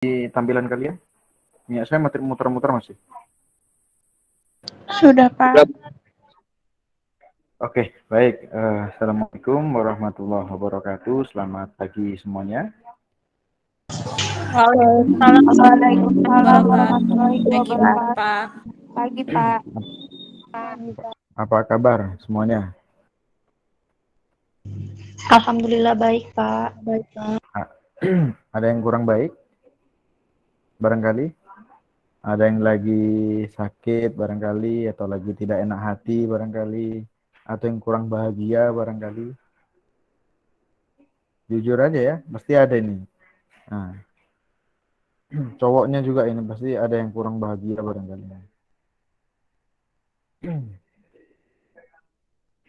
Di tampilan kalian? Ya, saya muter-muter masih. Sudah, Pak. Oke, baik. Assalamualaikum warahmatullahi wabarakatuh. Selamat pagi semuanya. Waalaikumsalam warahmatullahi Pagi, wabarakatuh. Pak. Pagi, Pak. Apa kabar semuanya? Alhamdulillah baik, Pak. Ada yang kurang baik? Barangkali? Ada yang lagi sakit barangkali, atau lagi tidak enak hati barangkali, atau yang kurang bahagia barangkali. Jujur aja ya, pasti ada ini. Nah, cowoknya juga ini pasti ada yang kurang bahagia barangkali.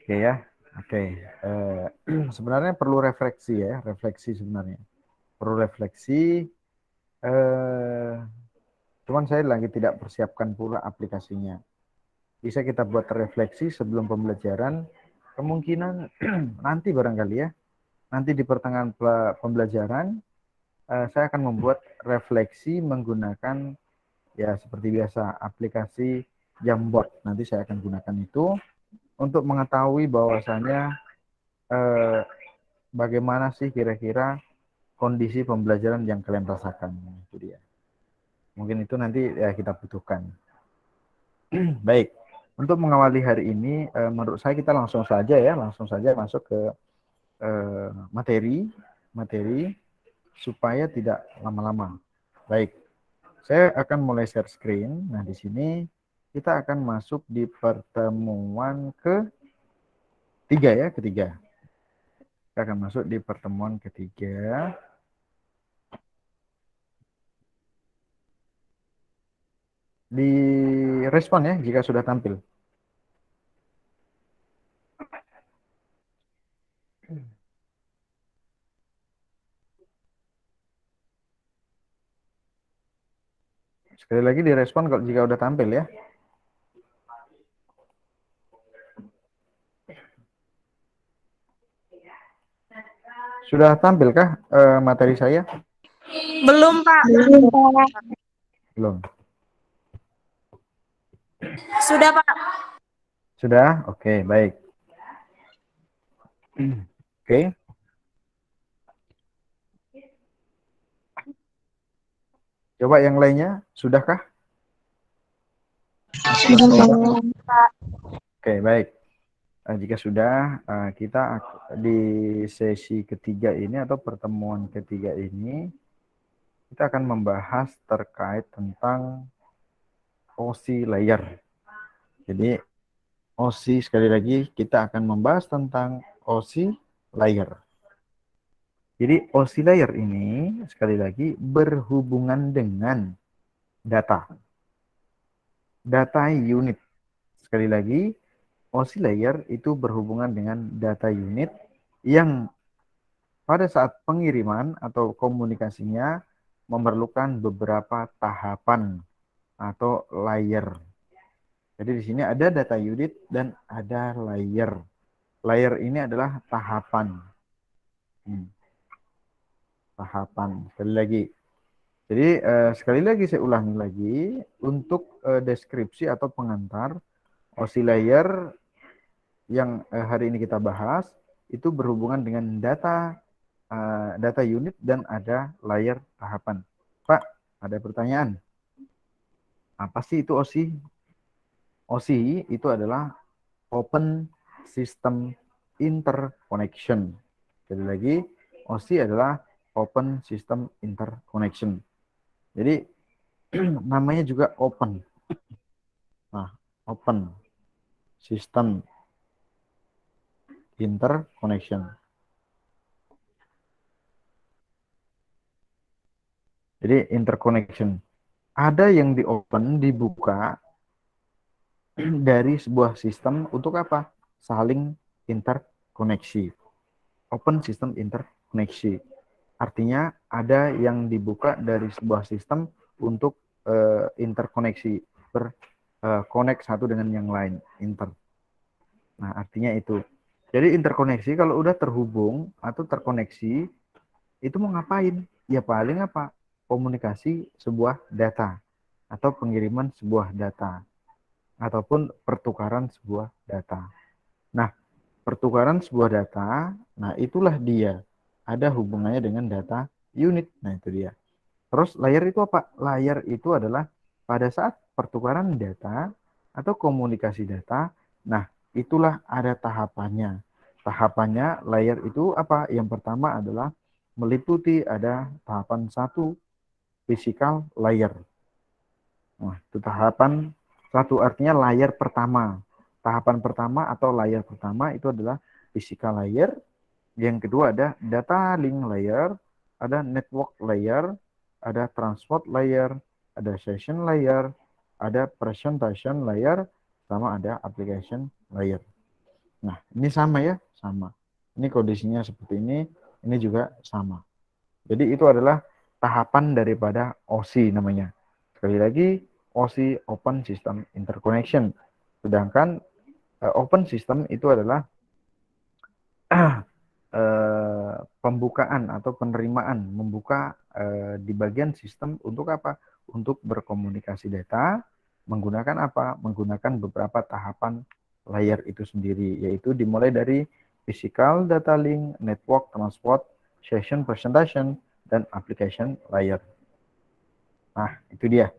Oke ya, oke. Sebenarnya perlu refleksi ya, refleksi sebenarnya. Perlu refleksi. Cuman saya lagi tidak persiapkan pula aplikasinya. Bisa kita buat refleksi sebelum pembelajaran. Kemungkinan nanti barangkali ya, nanti di pertengahan pembelajaran saya akan membuat refleksi menggunakan ya seperti biasa aplikasi Jamboard. Nanti saya akan gunakan itu untuk mengetahui bahwasanya bagaimana sih kira-kira kondisi pembelajaran yang kalian rasakan. Itu dia. Mungkin itu nanti ya kita butuhkan. Baik, untuk mengawali hari ini, menurut saya kita langsung saja masuk ke materi supaya tidak lama-lama. Baik, saya akan mulai share screen. Nah, di sini kita akan masuk di pertemuan ketiga ya, ketiga. Kita akan masuk di pertemuan ketiga. Di respon ya jika sudah tampil. Sekali lagi direspon kalau jika udah tampil ya. Sudah tampilkah materi saya? Belum, Pak. Belum. Sudah, Pak. Sudah? Oke, baik. Oke. Coba yang lainnya, sudahkah? Sudah, Pak. Oke, baik. Jika sudah, kita di sesi ketiga ini atau pertemuan ketiga ini, kita akan membahas terkait tentang OSI layer. Jadi, OSI sekali lagi kita akan membahas tentang OSI layer. Jadi, OSI layer ini sekali lagi berhubungan dengan data. Data unit. Sekali lagi, OSI layer itu berhubungan dengan data unit yang pada saat pengiriman atau komunikasinya memerlukan beberapa tahapan atau layer. Jadi di sini ada data unit dan ada layer. Layer ini adalah tahapan. Tahapan. Sekali lagi. Jadi sekali lagi saya ulangi lagi untuk deskripsi atau pengantar OSI layer yang hari ini kita bahas itu berhubungan dengan data unit dan ada layer tahapan. Pak, ada pertanyaan? Apa sih itu OSI? OSI itu adalah Open System Interconnection. Jadi lagi, OSI adalah Open System Interconnection. Jadi namanya juga open. Nah, Open System Interconnection. Jadi interconnection. Ada yang di open, dibuka dari sebuah sistem untuk apa? Saling interkoneksi. Open system interkoneksi. Artinya ada yang dibuka dari sebuah sistem untuk interkoneksi, connect satu dengan yang lain, inter. Nah, artinya itu. Jadi interkoneksi kalau udah terhubung atau terkoneksi, itu mau ngapain? Ya paling apa? komunikasi sebuah data atau pengiriman sebuah data ataupun pertukaran sebuah data. Nah, pertukaran sebuah data, nah itulah dia ada hubungannya dengan data unit. Nah, itu dia. Terus layer itu apa? Layer itu adalah pada saat pertukaran data atau komunikasi data, nah itulah ada tahapannya. Tahapannya layer itu apa? Yang pertama adalah meliputi ada tahapan satu, physical layer. Nah, itu tahapan satu artinya layer pertama. Tahapan pertama atau layer pertama itu adalah physical layer. Yang kedua ada data link layer, ada network layer, ada transport layer, ada session layer, ada presentation layer, sama ada application layer. Nah, ini sama ya, sama. Ini kondisinya seperti ini juga sama. Jadi itu adalah tahapan daripada OSI namanya. Sekali lagi, OSI Open System Interconnection. Sedangkan Open System itu adalah pembukaan atau penerimaan, membuka di bagian sistem untuk apa? Untuk berkomunikasi data, menggunakan apa? Menggunakan beberapa tahapan layer itu sendiri, yaitu dimulai dari physical data link, network, transport, session, presentation, dan application layer. Nah, itu dia.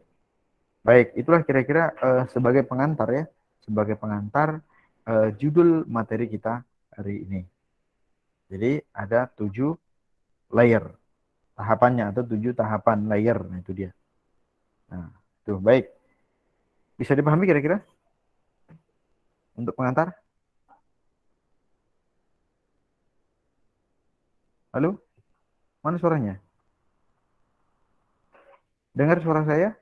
Baik, itulah kira-kira sebagai pengantar ya, sebagai pengantar judul materi kita hari ini. Jadi ada 7 layer tahapannya atau 7 tahapan layer. Nah, itu dia. Nah, itu baik. Bisa dipahami kira-kira untuk pengantar? Halo? Mana suaranya? Dengar suara saya?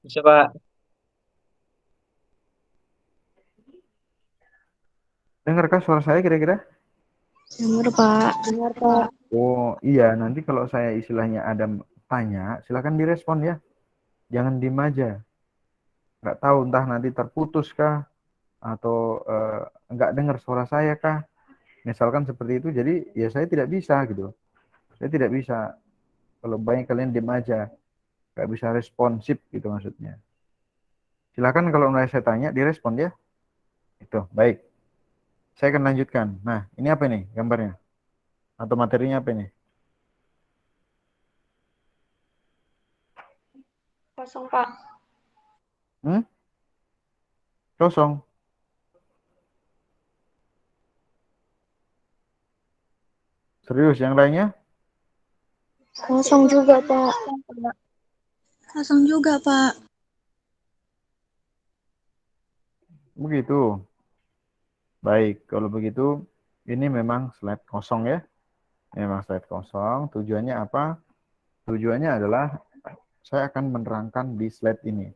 Bisa, Pak. Dengarkah suara saya kira-kira? Dengar, Pak. Dengar, Pak. Oh, iya. Nanti kalau saya istilahnya ada tanya, silakan direspon ya. Jangan diem aja. Nggak tahu entah nanti terputus kah atau nggak dengar suara saya kah. Misalkan seperti itu, jadi ya saya tidak bisa gitu. Saya tidak bisa. Kalau banyak kalian diem aja, nggak bisa responsif gitu maksudnya. Silakan kalau mulai saya tanya, direspon ya. Itu, baik. Saya akan lanjutkan. Nah, ini apa nih gambarnya? Atau materinya apa ini? Kosong, Pak. Hmm? Kosong. Serius, yang lainnya? Kosong juga, Pak. Kosong juga, Pak. Begitu. Baik, kalau begitu, ini memang slide kosong ya. Ini memang slide kosong. Tujuannya apa? Tujuannya adalah saya akan menerangkan di slide ini.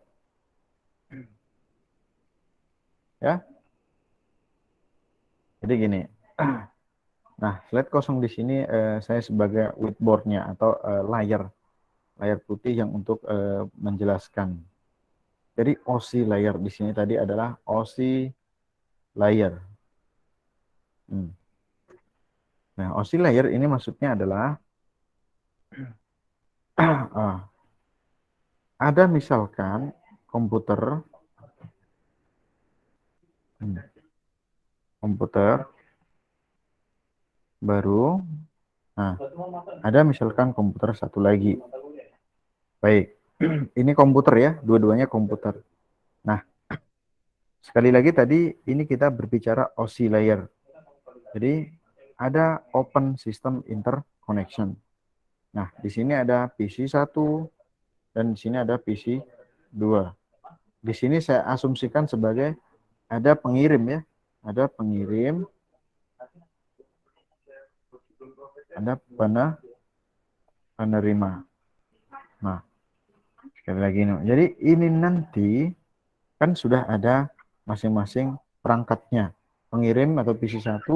Ya. Jadi gini. Nah, slide kosong di sini saya sebagai whiteboard-nya atau layar putih yang untuk menjelaskan. Jadi OSI layer di sini tadi adalah OSI layer. Nah, OSI layer ini maksudnya adalah ada misalkan komputer baru. Nah, ada misalkan komputer satu lagi. Baik, ini komputer ya, dua-duanya komputer. Nah, sekali lagi tadi ini kita berbicara OSI layer. Jadi ada Open System Interconnection. Nah, di sini ada PC 1 dan di sini ada PC 2. Di sini saya asumsikan sebagai ada pengirim ya. Ada pengirim, ada penerima. Nah, sekali lagi nih. Jadi ini nanti kan sudah ada masing-masing perangkatnya. Pengirim atau PC 1,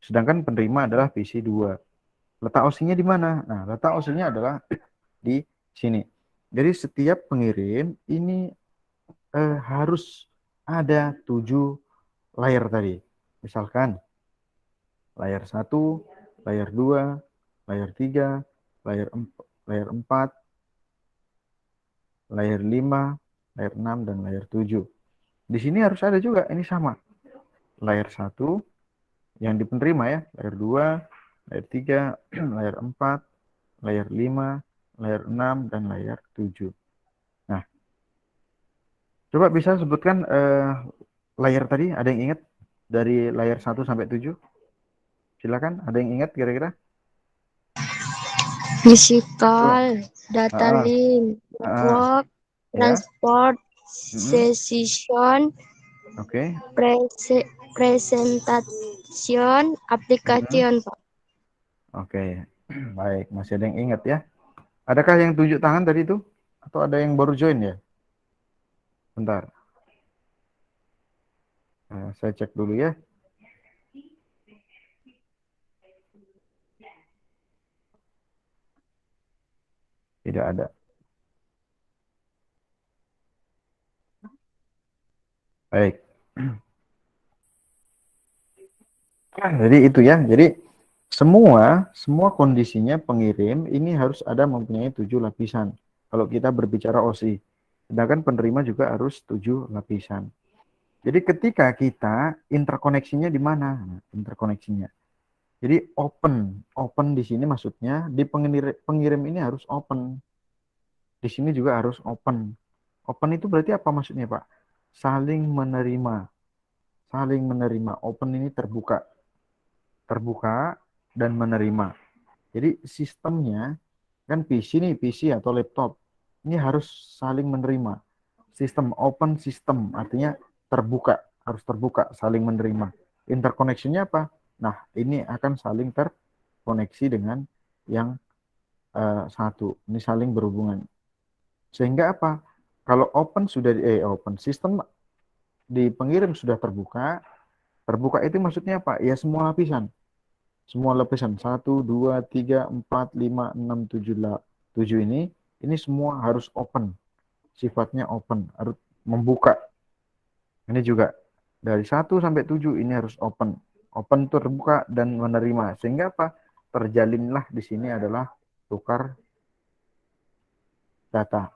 sedangkan penerima adalah PC 2. Letak OSI-nya di mana? Nah, letak OSI-nya adalah di sini. Jadi setiap pengirim ini harus ada 7 layer tadi. Misalkan layer 1, layer 2, layer 3, layer layer 4, layer 5, layer 6, dan layer 7. Di sini harus ada juga, ini sama. Layer 1 yang di penerima ya, layer 2, layer 3, layer 4, layer 5, layer 6, dan layer 7. Nah, coba bisa sebutkan layer tadi, ada yang ingat dari layer 1 sampai 7? Silakan, ada yang ingat kira-kira? Coba. Physical, data Ah, link, ah, network, ya. transport, Mm-mm. session, Oke. presentation, Mm-mm. application, Pak. Oke. Baik, masih ada yang ingat ya? Adakah yang tunjuk tangan tadi itu? Atau ada yang baru join ya? Bentar. Saya cek dulu ya. Tidak ada. Baik. Nah, jadi itu ya. Jadi semua kondisinya pengirim ini harus ada mempunyai 7 lapisan. Kalau kita berbicara OSI. Sedangkan penerima juga harus 7 lapisan. Jadi ketika kita interkoneksinya di mana? Nah, interkoneksinya. Jadi open di sini maksudnya di pengirim ini harus open. Di sini juga harus open. Open itu berarti apa maksudnya, Pak? Saling menerima. Saling menerima. Open ini terbuka. Terbuka dan menerima. Jadi sistemnya kan PC nih, PC atau laptop. Ini harus saling menerima. Sistem open system artinya terbuka, harus terbuka, saling menerima. Interkoneksinya apa? Nah, ini akan saling terkoneksi dengan yang satu. Ini saling berhubungan. Sehingga apa? Kalau open system di pengirim sudah terbuka, terbuka itu maksudnya apa? Ya semua lapisan. Semua lapisan 1, 2, 3, 4, 5, 6, 7 ini semua harus open. Sifatnya open, harus membuka. Ini juga dari 1 sampai 7 ini harus open. Open terbuka dan menerima. Sehingga apa? Terjalinlah di sini adalah tukar data.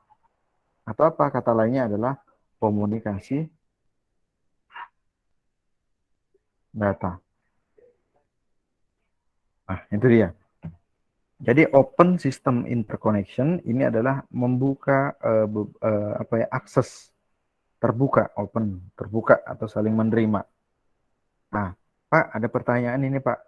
Atau apa? Kata lainnya adalah komunikasi data. Nah, itu dia. Jadi open system interconnection ini adalah membuka akses terbuka, open, terbuka atau saling menerima. Nah, Pak, ada pertanyaan ini, Pak.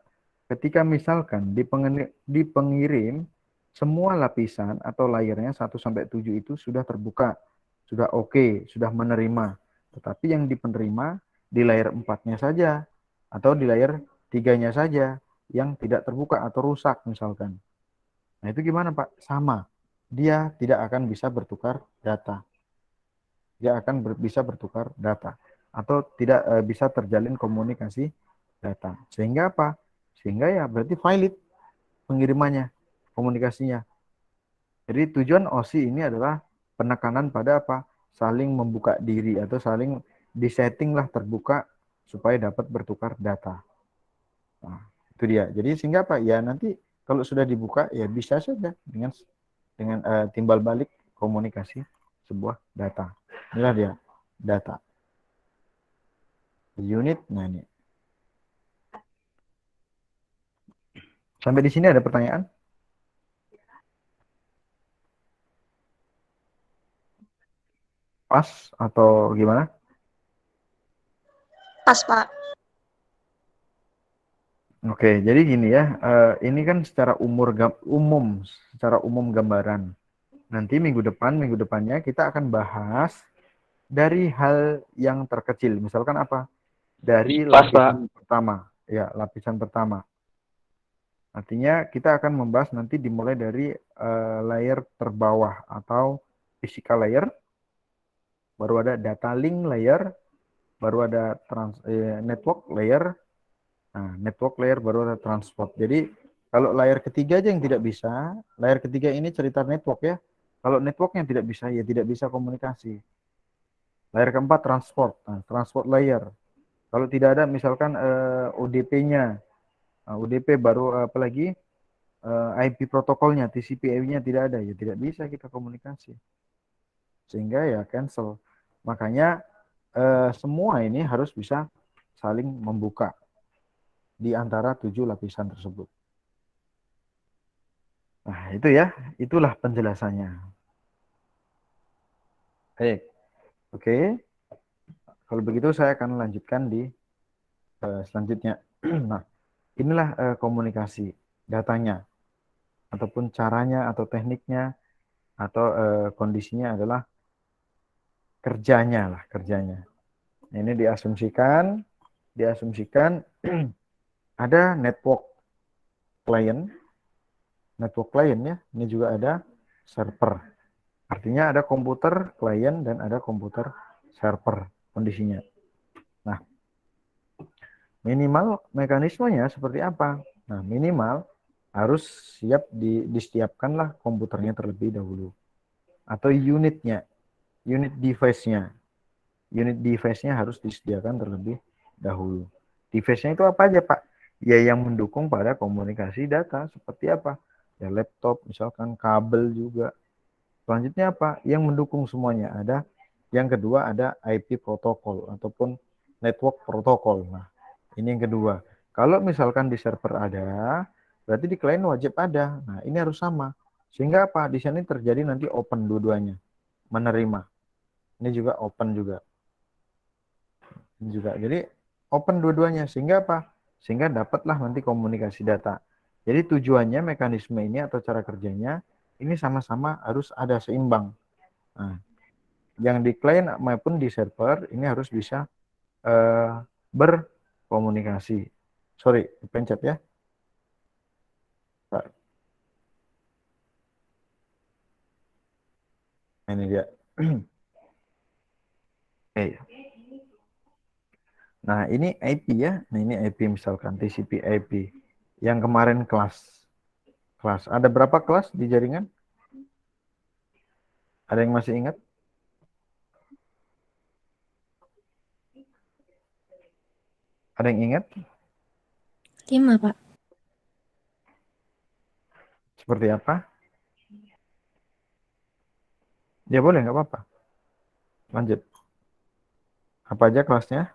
Ketika misalkan di pengirim semua lapisan atau layernya 1 sampai 7 itu sudah terbuka, sudah oke, sudah menerima. Tetapi yang di penerima di layar 4-nya saja atau di layar 3-nya saja yang tidak terbuka atau rusak misalkan. Nah, itu gimana, Pak? Sama. Dia tidak akan bisa bertukar data. Dia akan bisa bertukar data atau tidak bisa terjalin komunikasi data. Sehingga apa? Sehingga ya berarti valid pengirimannya, komunikasinya. Jadi tujuan OSI ini adalah penekanan pada apa? Saling membuka diri atau saling disetting lah terbuka supaya dapat bertukar data. Nah, itu dia. Jadi sehingga apa? Ya nanti kalau sudah dibuka ya bisa saja dengan timbal balik komunikasi sebuah data. Inilah dia data. Unit, nah ini. Sampai di sini ada pertanyaan? Pas atau gimana? Pas, Pak. Oke, jadi gini ya, ini kan secara secara umum gambaran. Nanti minggu depannya kita akan bahas dari hal yang terkecil. Misalkan apa? Dari Pas, Pak. lapisan pertama. Ya, lapisan pertama. Artinya kita akan membahas nanti dimulai dari layer terbawah atau physical layer, baru ada data link layer, baru ada network layer. Nah, network layer baru ada transport. Jadi kalau layar ketiga aja yang tidak bisa, layar ketiga ini cerita network ya. Kalau networknya tidak bisa, ya tidak bisa komunikasi. Layar keempat transport, nah, transport layer. Kalau tidak ada misalkan ODP-nya, nah, ODP baru apa lagi? IP protokolnya, TCP/IP-nya tidak ada, ya tidak bisa kita komunikasi. Sehingga ya cancel. Makanya semua ini harus bisa saling membuka di antara 7 lapisan tersebut. Nah, itu ya, itulah penjelasannya. Baik, oke. Kalau begitu saya akan lanjutkan di selanjutnya. Nah, inilah komunikasi datanya, ataupun caranya, atau tekniknya, atau kondisinya adalah kerjanya lah, kerjanya. Ini diasumsikan ada network client ya, ini juga ada server. Artinya ada komputer client dan ada komputer server kondisinya. Nah, minimal mekanismenya seperti apa? Nah, minimal harus siap disetiapkanlah komputernya terlebih dahulu. Atau unitnya, unit device-nya. Unit device-nya harus disediakan terlebih dahulu. Device-nya itu apa aja, Pak? Ya yang mendukung pada komunikasi data. Seperti apa? Ya laptop, misalkan kabel juga. Selanjutnya apa? Yang mendukung semuanya ada. Yang kedua ada IP protokol ataupun network protokol. Nah, ini yang kedua. Kalau misalkan di server ada, berarti di klien wajib ada. Nah, ini harus sama. Sehingga apa? Di sini terjadi nanti open dua-duanya. Menerima. Ini juga open juga. Ini juga. Jadi open dua-duanya. Sehingga apa? Sehingga dapatlah nanti komunikasi data. Jadi tujuannya mekanisme ini atau cara kerjanya ini sama-sama harus ada seimbang. Nah, yang di klien maupun di server ini harus bisa berkomunikasi. Sorry, dipencet ya. Ini dia. Oke. Nah, ini IP ya. Nah, ini IP misalkan TCP/IP. Yang kemarin kelas. Ada berapa kelas di jaringan? Ada yang masih ingat? Ada yang ingat? 5, Pak. Seperti apa? Ya boleh, nggak apa-apa. Lanjut. Apa aja kelasnya?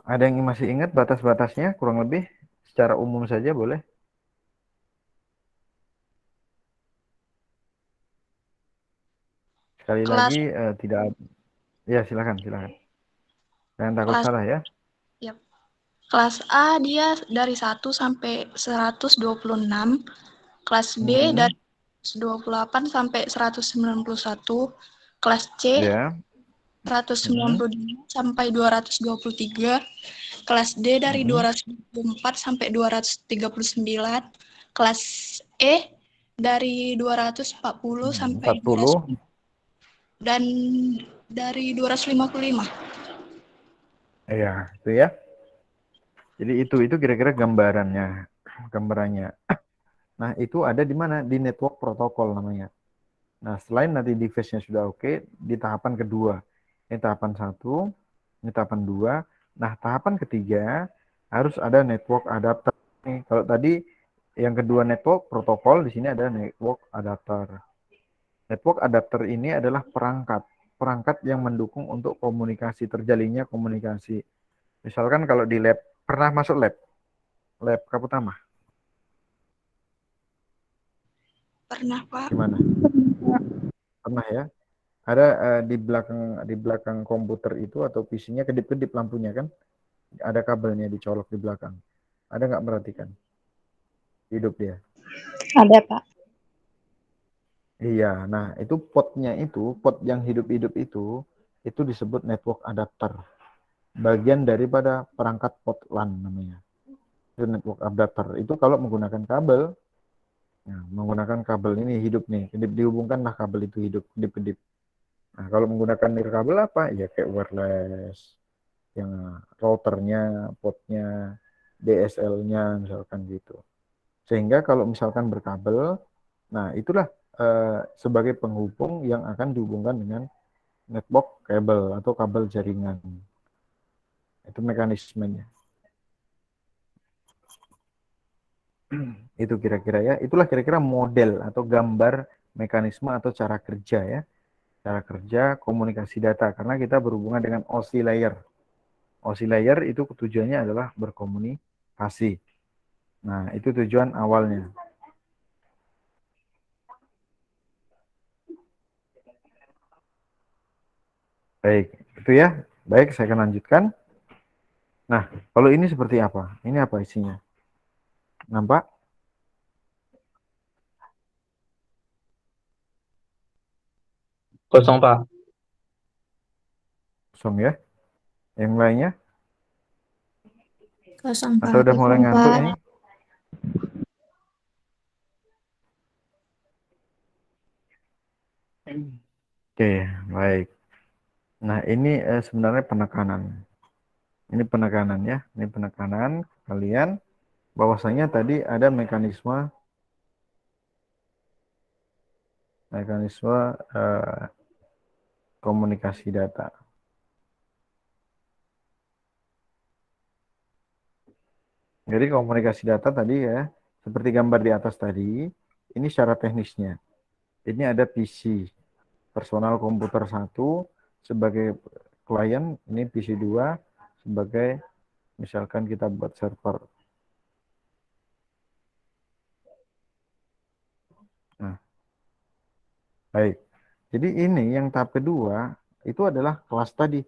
Ada yang masih ingat batas-batasnya kurang lebih? Secara umum saja boleh. Sekali Kelas lagi tidak. Ya silakan. Jangan takut kelas salah ya. kelas A dia dari 1 sampai 126, kelas B dari 128 sampai 191, kelas C Ya. 192 sampai 223, kelas D dari 224 sampai 239, kelas E dari 240 sampai 40. 200, dan dari 255. Ya, itu ya. Jadi itu kira-kira gambarannya. Nah, itu ada di mana? Di network protokol namanya. Nah, selain nanti device-nya sudah oke, di tahapan kedua. Ini tahapan 1, ini tahapan 2. Nah, tahapan ketiga harus ada network adapter. Nih, kalau tadi yang kedua network protokol, di sini ada network adapter. Network adapter ini adalah perangkat yang mendukung untuk komunikasi, terjalinnya komunikasi. Misalkan kalau di lab, pernah masuk lab Kaputama? Pernah, Pak. Gimana? Pernah ya? Ada di belakang komputer itu atau PC-nya kedip-kedip lampunya kan? Ada kabelnya dicolok di belakang. Ada nggak perhatikan? Hidup dia. Ada, Pak. Iya, nah itu pot yang hidup-hidup itu disebut network adapter. Bagian daripada perangkat pot LAN namanya. Itu network adapter. Itu kalau menggunakan kabel, nah, menggunakan kabel ini hidup nih, dihubungkanlah kabel itu hidup, kedip-kedip. Nah, kalau menggunakan nirkabel apa? Ya kayak wireless, yang routernya, potnya, DSL-nya misalkan gitu. Sehingga kalau misalkan berkabel, nah itulah sebagai penghubung yang akan dihubungkan dengan network kabel atau kabel jaringan. Itu mekanismenya. Itu kira-kira ya. Itulah kira-kira model atau gambar mekanisme atau cara kerja ya. Cara kerja komunikasi data karena kita berhubungan dengan OSI layer. OSI layer itu tujuannya adalah berkomunikasi. Nah, itu tujuan awalnya. Baik, itu ya. Baik, saya akan lanjutkan. Nah, kalau ini seperti apa? Ini apa isinya? Nampak? Kosong, Pak. Kosong ya. Yang lainnya? Kosong, Pak. Atau udah mulai ngantuk ini? Oke, baik. Nah, ini sebenarnya penekanan. Ini penekanan ya. Ini penekanan kalian bahwasanya tadi ada mekanisme komunikasi data. Jadi komunikasi data tadi ya, seperti gambar di atas tadi, ini secara teknisnya. Ini ada PC, personal komputer 1 sebagai klien, ini PC 2 sebagai misalkan kita buat server. Nah, baik. Jadi ini yang tahap kedua itu adalah kelas tadi.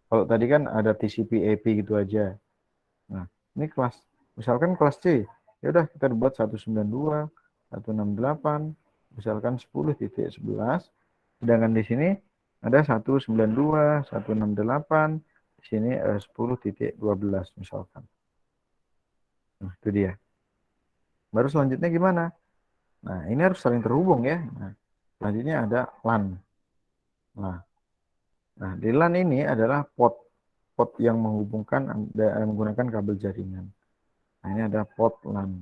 Kalau tadi kan ada TCP/IP gitu aja. Nah, ini kelas. Misalkan kelas C, ya udah kita buat 192, 168, misalkan 10.11. Sedangkan di sini ada 192, 168, di sini 10.12 misalkan. Nah, itu dia. Baru selanjutnya gimana? Nah, ini harus saling terhubung ya. Nah, selanjutnya ada LAN. Nah, di LAN ini adalah port yang menghubungkan menggunakan kabel jaringan. Nah, ini ada port LAN.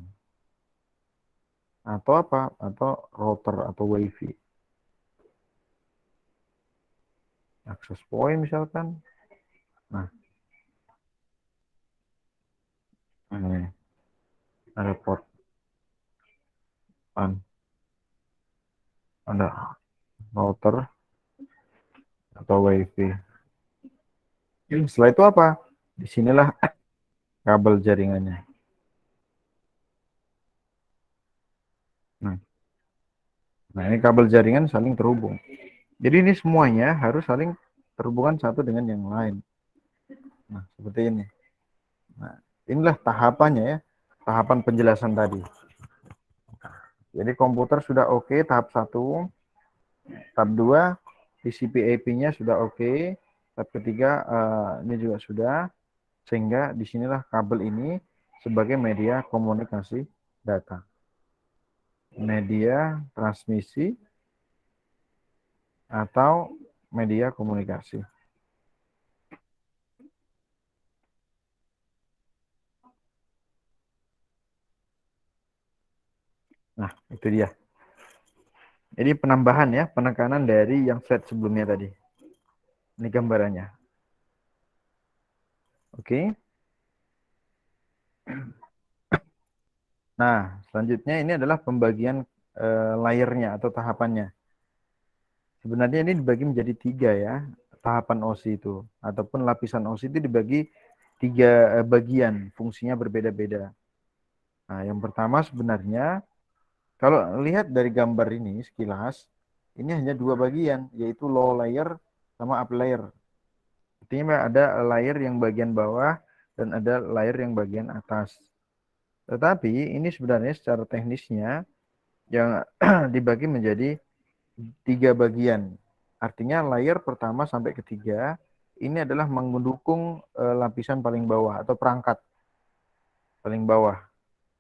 Atau apa? Atau router atau WiFi. Access point misalkan. Nah, ini ada port LAN. Ada router atau WiFi. Setelah itu apa? Disinilah kabel jaringannya. Nah, ini kabel jaringan saling terhubung. Jadi ini semuanya harus saling terhubungan satu dengan yang lain. Nah, seperti ini. Nah, inilah tahapannya ya. Tahapan penjelasan tadi. Jadi komputer sudah oke, tahap 1. Tahap 2, TCP/IP-nya sudah oke. Tahap ketiga, ini juga sudah. Sehingga disinilah kabel ini sebagai media komunikasi data. Media transmisi atau media komunikasi. Nah, itu dia. Jadi penambahan ya, penekanan dari yang slide sebelumnya tadi. Ini gambarannya. Oke. Nah, selanjutnya ini adalah pembagian layernya atau tahapannya. Sebenarnya ini dibagi menjadi 3 ya, tahapan OSI itu. Ataupun lapisan OSI itu dibagi 3 bagian, fungsinya berbeda-beda. Nah, yang pertama sebenarnya, kalau lihat dari gambar ini sekilas, ini hanya 2 bagian, yaitu low layer sama up layer. Artinya ada layer yang bagian bawah dan ada layer yang bagian atas. Tetapi ini sebenarnya secara teknisnya yang dibagi menjadi 3 bagian. Artinya layer pertama sampai ketiga ini adalah mendukung lapisan paling bawah atau perangkat paling bawah.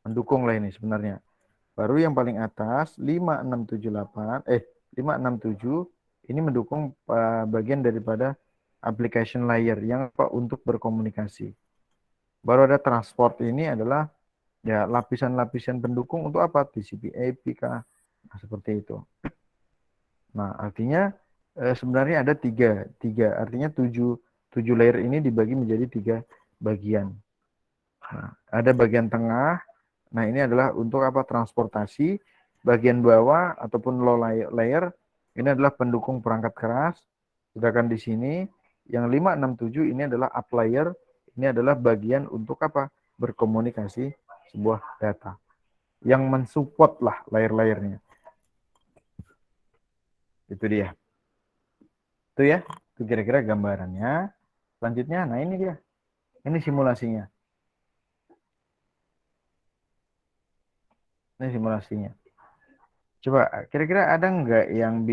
Mendukung lah ini sebenarnya. Baru yang paling atas 5677 ini mendukung bagian daripada application layer yang untuk berkomunikasi. Baru ada transport ini adalah ya lapisan-lapisan pendukung untuk apa? TCP/IP kah? Nah, seperti itu. Nah, artinya sebenarnya ada tiga artinya 7 layer ini dibagi menjadi 3 bagian. Nah, ada bagian tengah, Nah, ini adalah untuk apa? Transportasi. Bagian bawah ataupun low layer ini adalah pendukung perangkat keras. Sedangkan di sini yang 567 ini adalah up layer. Ini adalah bagian untuk apa? Berkomunikasi sebuah data. Yang mensupport lah layer-layernya. Itu dia. Itu ya. Itu kira-kira gambarannya. Selanjutnya, nah ini dia. Ini simulasinya. Ini simulasinya. Coba, kira-kira ada nggak eh, yang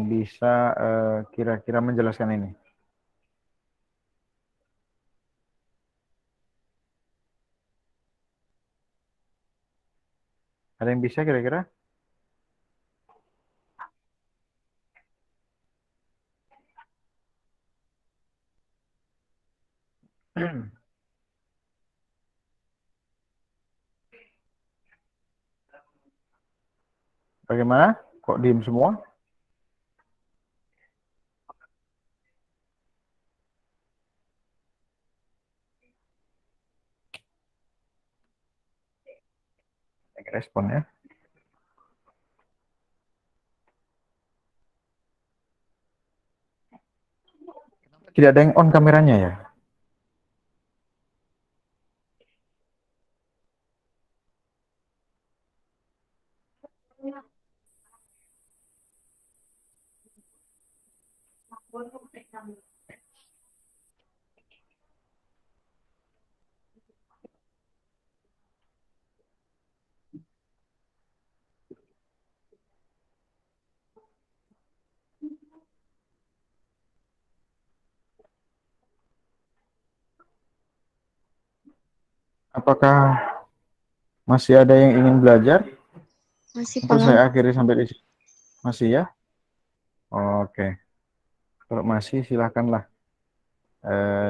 bisa kira-kira menjelaskan ini? Ada yang bisa kira-kira? Bagaimana? Kok diem semua? Respon ya. Tidak ada yang on kameranya ya? Apakah masih ada yang ingin belajar? Masih Untuk Pak. saya akhiri sampai di sini. Masih ya? Oke. Kalau masih silakanlah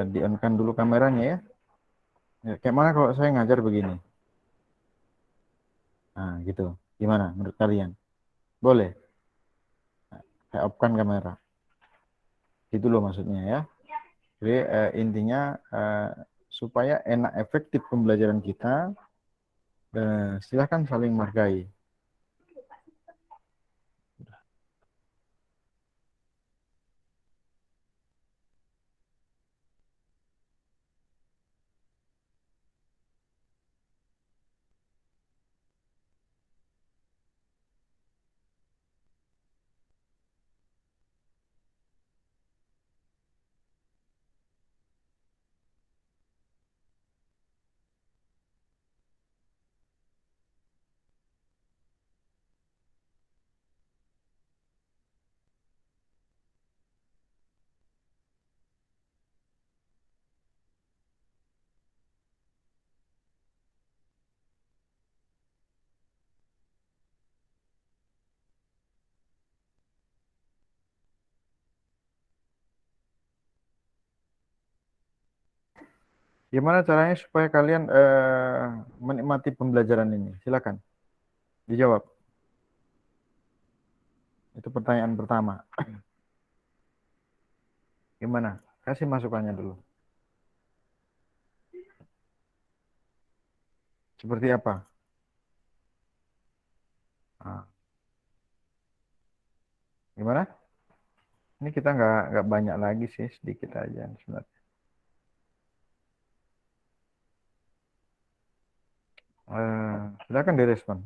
di-on-kan dulu kameranya ya. Ya, kayak mana kalau saya ngajar begini? Nah, gitu. Gimana menurut kalian? Boleh? Saya off-kan kamera. Itu loh maksudnya ya. Jadi intinya supaya enak efektif pembelajaran kita, silahkan saling menghargai. Gimana caranya supaya kalian menikmati pembelajaran ini? Silakan dijawab. Itu pertanyaan pertama. Gimana? Kasih masukannya dulu. Seperti apa? Nah, gimana? Ini kita nggak banyak lagi sih, sedikit aja sebenarnya. Silakan direspon.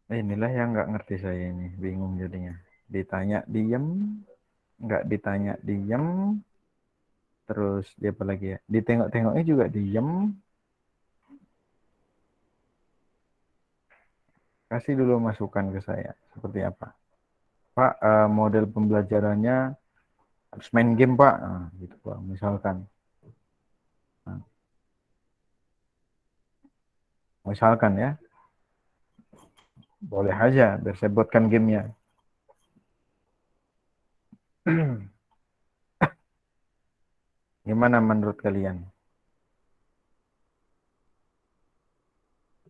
Inilah yang nggak ngerti saya ini, bingung jadinya. Ditanya diem, nggak ditanya diem, terus dia apa lagi ya? Ditengok-tengoknya juga diem. Kasih dulu masukan ke saya, seperti apa? Pak, model pembelajarannya harus main game, Pak. Nah, gitu, Pak. Misalkan. Nah, misalkan ya, boleh aja, biar saya buatkan gamenya. Gimana menurut kalian?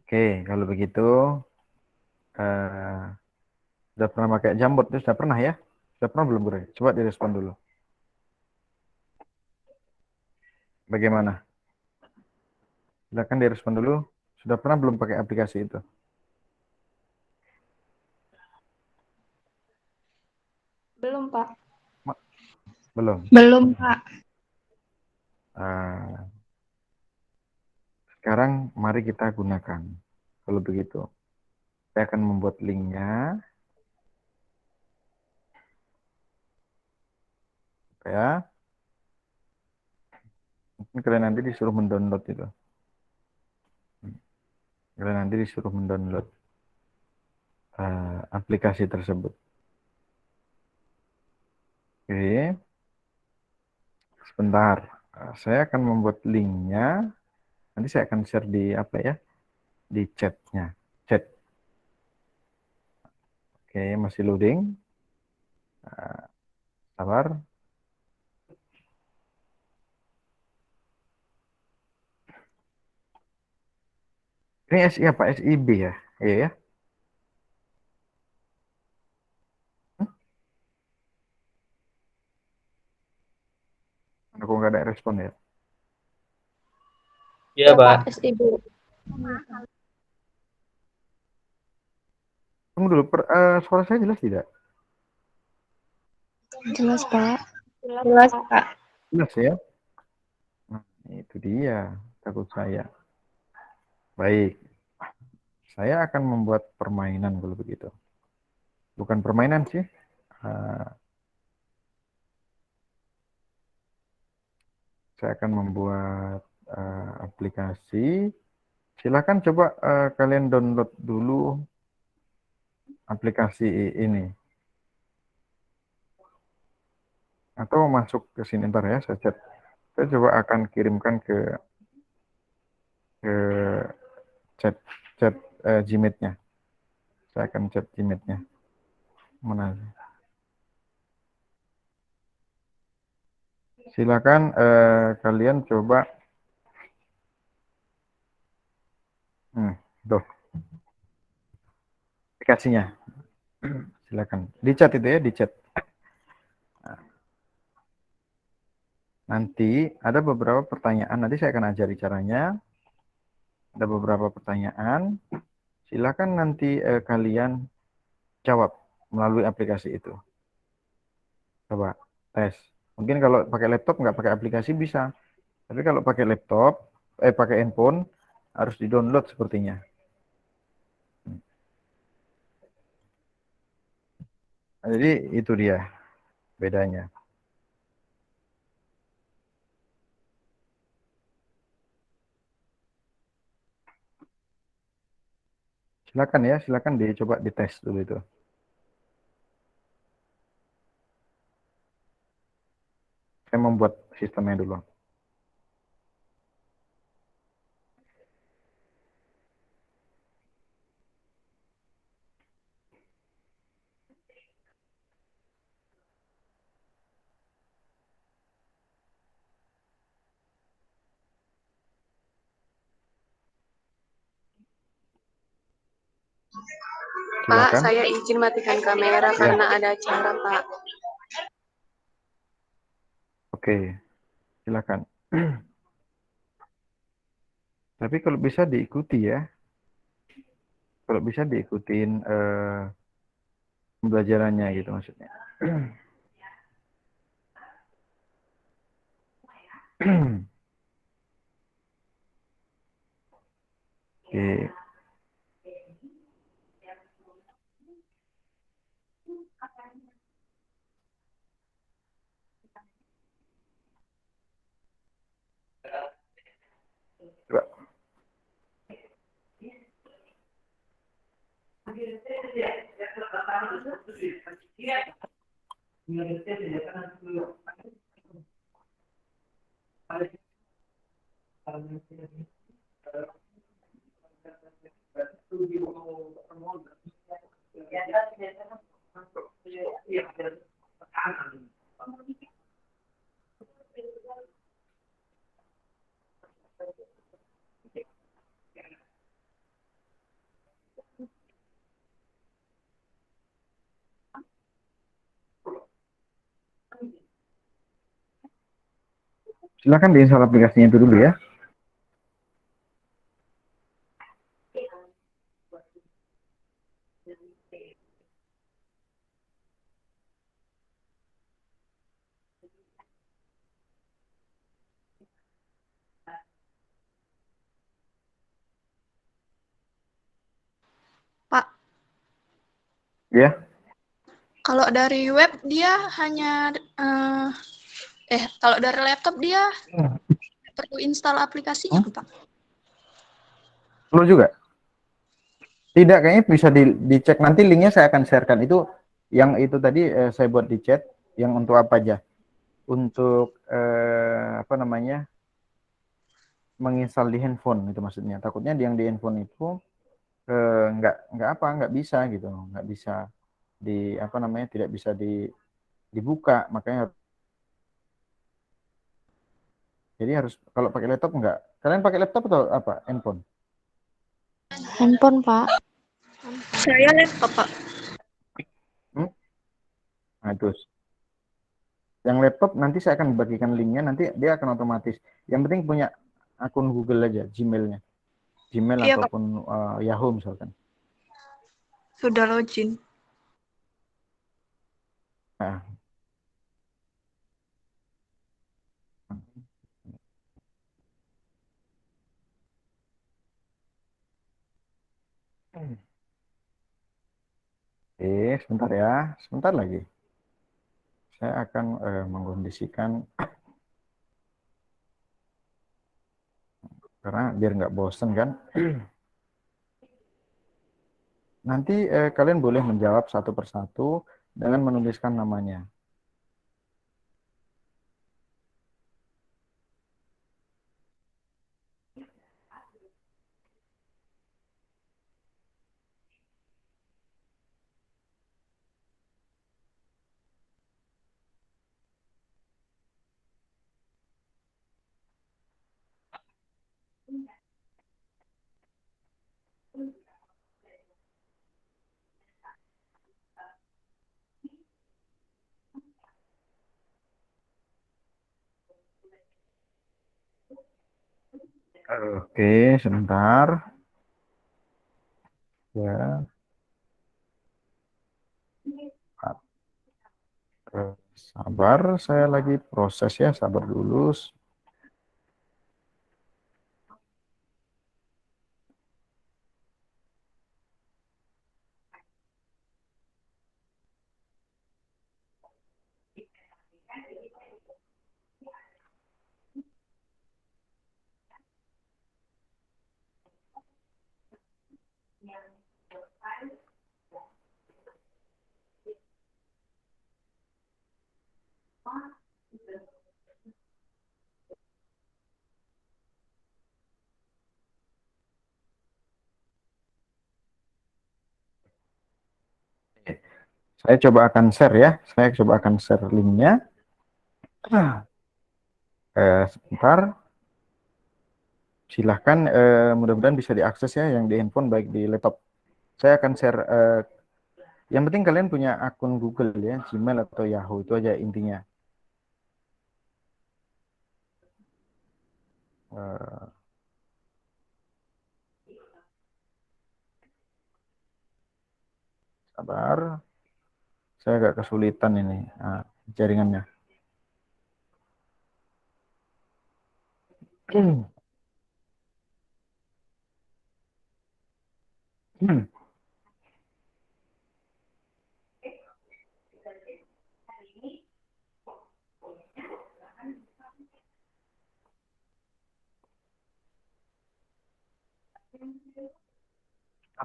Oke, kalau begitu eh, sudah pernah pakai Jamboard? Sudah pernah ya? Sudah pernah belum, Bro? Coba direspon dulu. Bagaimana? Silakan direspon dulu. Sudah pernah belum pakai aplikasi itu? Belum, Pak. Belum. Belum, Pak. Ah, sekarang mari kita gunakan. Kalau begitu, saya akan membuat linknya. Ya, mungkin kalian nanti disuruh mendownload itu. Kalian nanti disuruh mendownload aplikasi tersebut. Oke, sebentar. Saya akan membuat linknya. Nanti saya akan share di apa ya? Di chatnya. Chat. Oke, masih loading. Sabar. Ini SI apa? SIB ya? Iya ya. Aku nggak ada respon ya. Iya, Pak. SIB. Tunggu dulu, suara saya jelas tidak? Jelas, Pak. Jelas, Pak. Jelas ya. Nah, itu dia takut saya. Baik, saya akan membuat permainan kalau begitu. Bukan permainan sih. Eh, saya akan membuat aplikasi. Silakan coba kalian download dulu aplikasi ini. Atau masuk ke sini ntar ya, saya chat. Saya coba akan kirimkan ke chat chat Gmail-nya. Saya akan chat Gmail-nya. Mana? Silakan kalian coba. Tuh, aplikasinya. Silakan. Di chat itu ya, di chat. Nanti ada beberapa pertanyaan. Nanti saya akan ajari caranya. Ada beberapa pertanyaan. Silakan nanti kalian jawab melalui aplikasi itu. Coba tes. Mungkin kalau pakai laptop nggak pakai aplikasi bisa. Tapi kalau pakai laptop, pakai handphone harus di-download sepertinya. Jadi itu dia bedanya. Silakan ya, silakan dicoba dites dulu itu. Saya membuat sistemnya dulu. Pak, Silakan. saya izin matikan kamera Ya. karena ada acara, Pak. Oke, silakan. Tapi kalau bisa diikuti ya. Kalau bisa diikutin pembelajarannya gitu maksudnya. Oke. Coba. Silakan diinstal aplikasinya itu dulu ya. Pak, Ya. kalau dari web dia hanya kalau dari laptop dia perlu install aplikasinya, Pak. Perlu juga? Tidak, kayaknya bisa dicek nanti linknya saya akan sharekan. Itu yang itu tadi saya buat di chat. Yang untuk apa aja? Untuk apa namanya? Menginstal di handphone itu maksudnya. Takutnya yang di handphone itu nggak bisa gitu, nggak bisa di apa namanya, tidak bisa dibuka, makanya jadi harus kalau pakai laptop enggak. Kalian pakai laptop atau apa? Handphone? Handphone, Pak. Saya laptop, Pak. Hmm? Nah, terus yang laptop nanti saya akan bagikan linknya, nanti dia akan otomatis. Yang penting punya akun Google aja, Gmailnya, Gmail Iya, Pak. ataupun Yahoo misalkan. Sudah login. Nah, sebentar ya, sebentar lagi. Saya akan mengkondisikan karena biar nggak bosen kan. Nanti kalian boleh menjawab satu persatu dengan menuliskan namanya. Oke, sebentar. Ya, sabar, saya lagi proses ya, sabar dulu. Saya coba akan share ya, saya coba akan share linknya. Sebentar, silahkan mudah-mudahan bisa diakses ya yang di handphone baik di laptop. Saya akan share, yang penting kalian punya akun Google ya, Gmail atau Yahoo, itu aja intinya. Eh, Sabar, saya agak kesulitan ini jaringannya.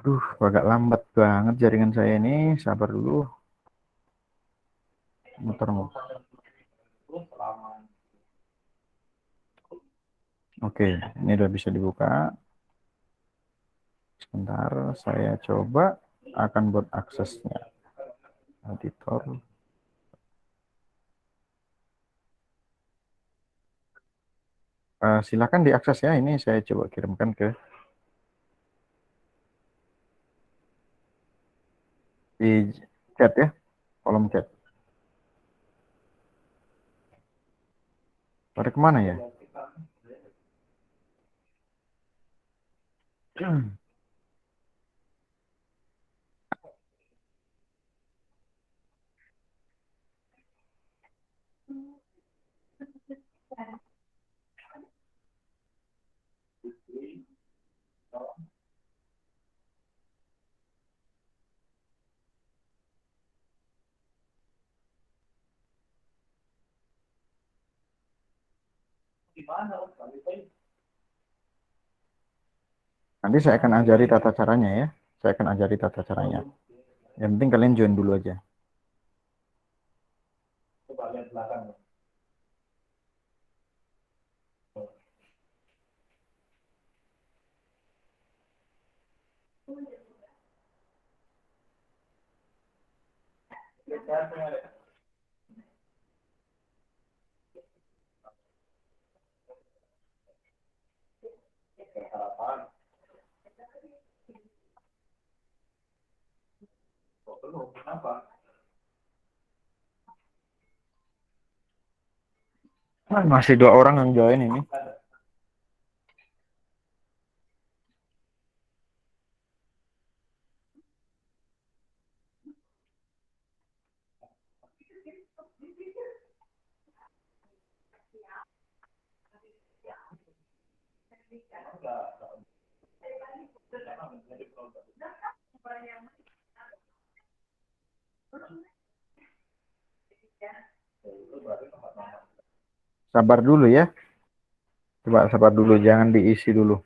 Aduh, agak lambat banget jaringan saya ini. Sabar dulu. Muter-muter. Oke, ini udah bisa dibuka. Sebentar, saya coba akan buat aksesnya. Editor. Silakan diakses ya. Ini saya coba kirimkan ke di chat ya, kolom chat. Pada kemana ya? Nanti saya akan ajari tata caranya ya. Saya akan ajari tata caranya. Yang penting kalian join dulu aja. Masih 2 orang yang join ini. Sabar dulu ya. Coba sabar dulu, jangan diisi dulu.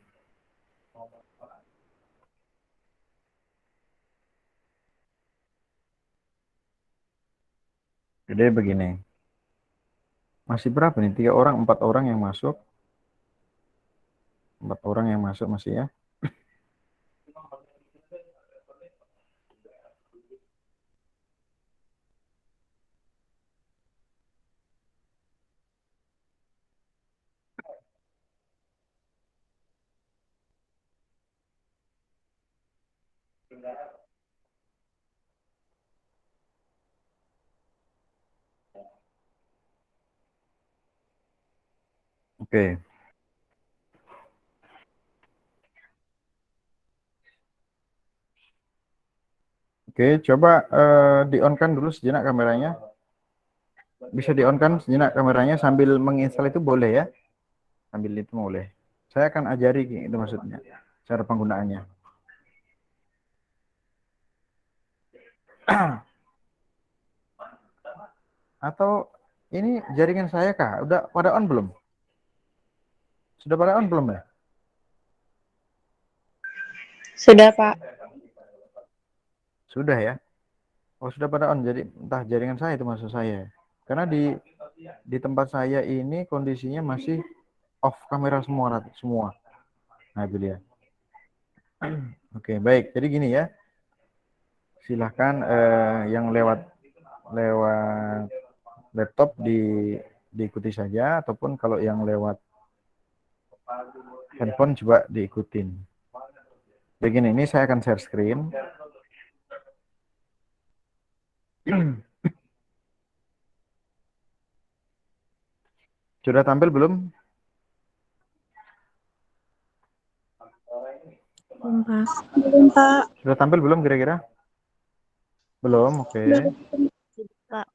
Jadi begini. Masih berapa nih? 3 orang, 4 orang yang masuk. 4 orang yang masuk masih ya. Oke. Oke, coba di-on-kan dulu sejenak kameranya. Bisa di-on-kan sejenak kameranya sambil menginstal itu boleh ya. Sambil itu boleh. Saya akan ajari itu maksudnya. Cara penggunaannya. Atau ini jaringan saya kah? Udah pada on belum? Sudah pada on belum ya? Sudah, Pak. Sudah ya. Oh, sudah pada on. Jadi entah jaringan saya itu maksud saya. Karena di tempat saya ini kondisinya masih off kamera semua. Nah, itu dia. Oke, baik. Jadi gini ya. Silahkan yang lewat laptop diikuti saja, ataupun kalau yang lewat handphone coba diikutin. Begini, ini saya akan share screen. Sudah tampil belum? Belum, Pak. Belum, Pak. Sudah tampil belum kira-kira? Belum, oke. Pak.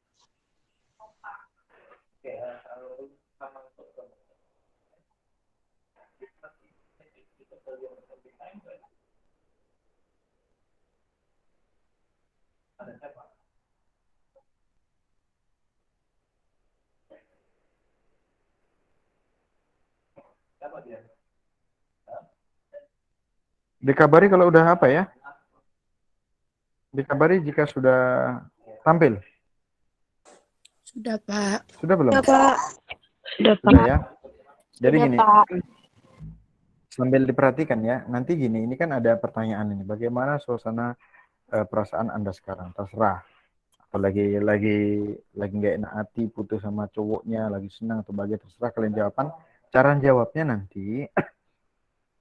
Dikabari kalau udah apa ya? Dikabari jika sudah tampil. Sudah, Pak. Sudah belum? Sudah, Pak. Sudah, Pak. Sudah ya. Jadi Sudah, gini, Pak. sambil diperhatikan ya. Nanti gini, ini kan ada pertanyaan ini. Bagaimana suasana perasaan Anda sekarang? Terserah. Apalagi lagi nggak enak hati, putus sama cowoknya, lagi senang atau bahagia, terserah kalian jawaban. Cara jawabnya nanti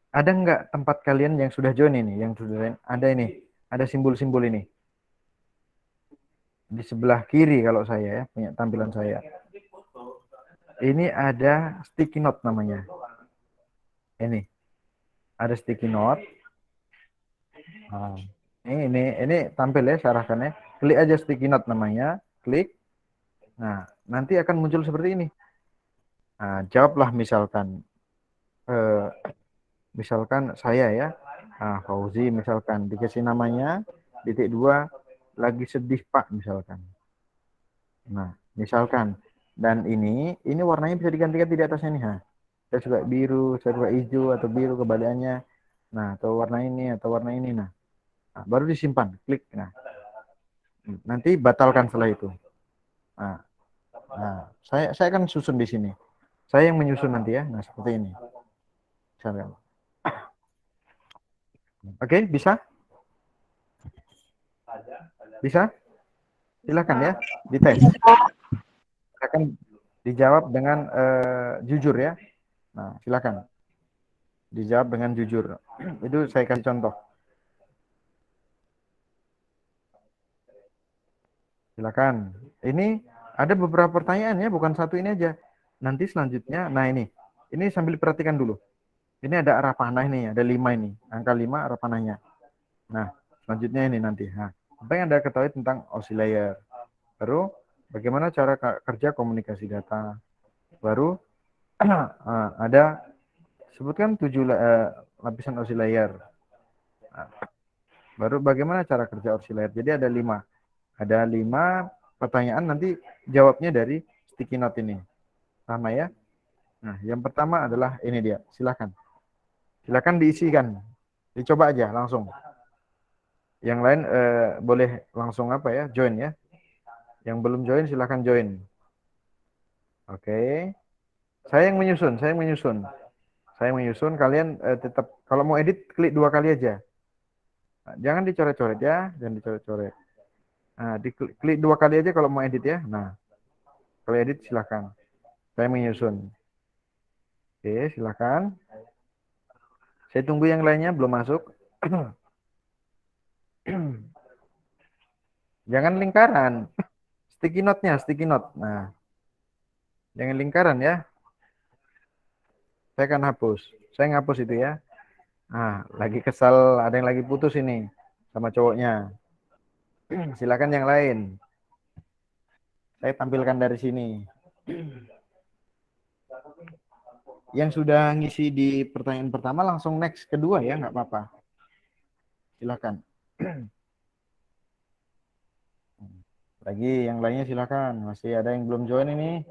ada nggak tempat kalian yang sudah join ini, yang sudah ada ini, ada simbol-simbol ini di sebelah kiri kalau saya ya, punya tampilan saya. Ini ada sticky note namanya. Ini ada sticky note. Nah, ini tampil ya syarahkannya. Klik aja sticky note namanya, klik. Nah, nanti akan muncul seperti ini. Nah, jawablah misalkan saya ya. Nah, Fauzi misalkan dikasih namanya titik 2 lagi sedih Pak misalkan. Nah, misalkan dan ini warnanya bisa diganti-ganti di atasnya nih. Saya suka biru, saya suka hijau atau biru kebalikannya. Nah, atau warna ini atau warna ini. Nah, baru disimpan, klik. Nah, nanti batalkan setelah itu. Nah, saya akan susun di sini. Saya yang menyusun nanti ya. Nah, seperti ini. Oke, bisa? Bisa? Silakan ya, dites. Silakan dijawab dengan jujur ya. Nah, silakan. Dijawab dengan jujur. Itu saya kasih contoh. Silakan. Ini ada beberapa pertanyaan ya, bukan satu ini aja. Nanti selanjutnya, nah ini sambil perhatikan dulu. Ini ada arah panah ini, ada 5 ini. Angka 5 arah panahnya. Nah, selanjutnya ini nanti. Nah, apa yang Anda ketahui tentang oscillator? Baru, bagaimana cara kerja komunikasi data? Baru, ada, sebutkan 7 lapisan oscillator. Nah, baru, bagaimana cara kerja oscillator? Jadi ada 5. Ada 5 pertanyaan, nanti jawabnya dari sticky note ini. Sama ya? Nah, yang pertama adalah ini dia. Silakan. Silakan diisikan. Dicoba aja langsung. Yang lain boleh langsung apa ya? Join ya. Yang belum join silakan join. Oke. Saya yang menyusun. Kalian tetap kalau mau edit klik 2 kali aja. Nah, jangan dicoret-coret ya, jangan dicoret-coret. Nah, diklik 2 kali aja kalau mau edit ya. Nah, kalau edit silakan. Saya menyusun. Oke, silakan. Saya tunggu yang lainnya belum masuk. Jangan lingkaran. Sticky note. Nah, jangan lingkaran ya. Saya akan hapus. Saya ngapus itu ya. Nah, lagi kesal, ada yang lagi putus ini sama cowoknya. Silakan yang lain. Saya tampilkan dari sini. Yang sudah ngisi di pertanyaan pertama langsung next kedua ya, nggak apa-apa. Silakan. Lagi yang lainnya silakan. Masih ada yang belum join ini.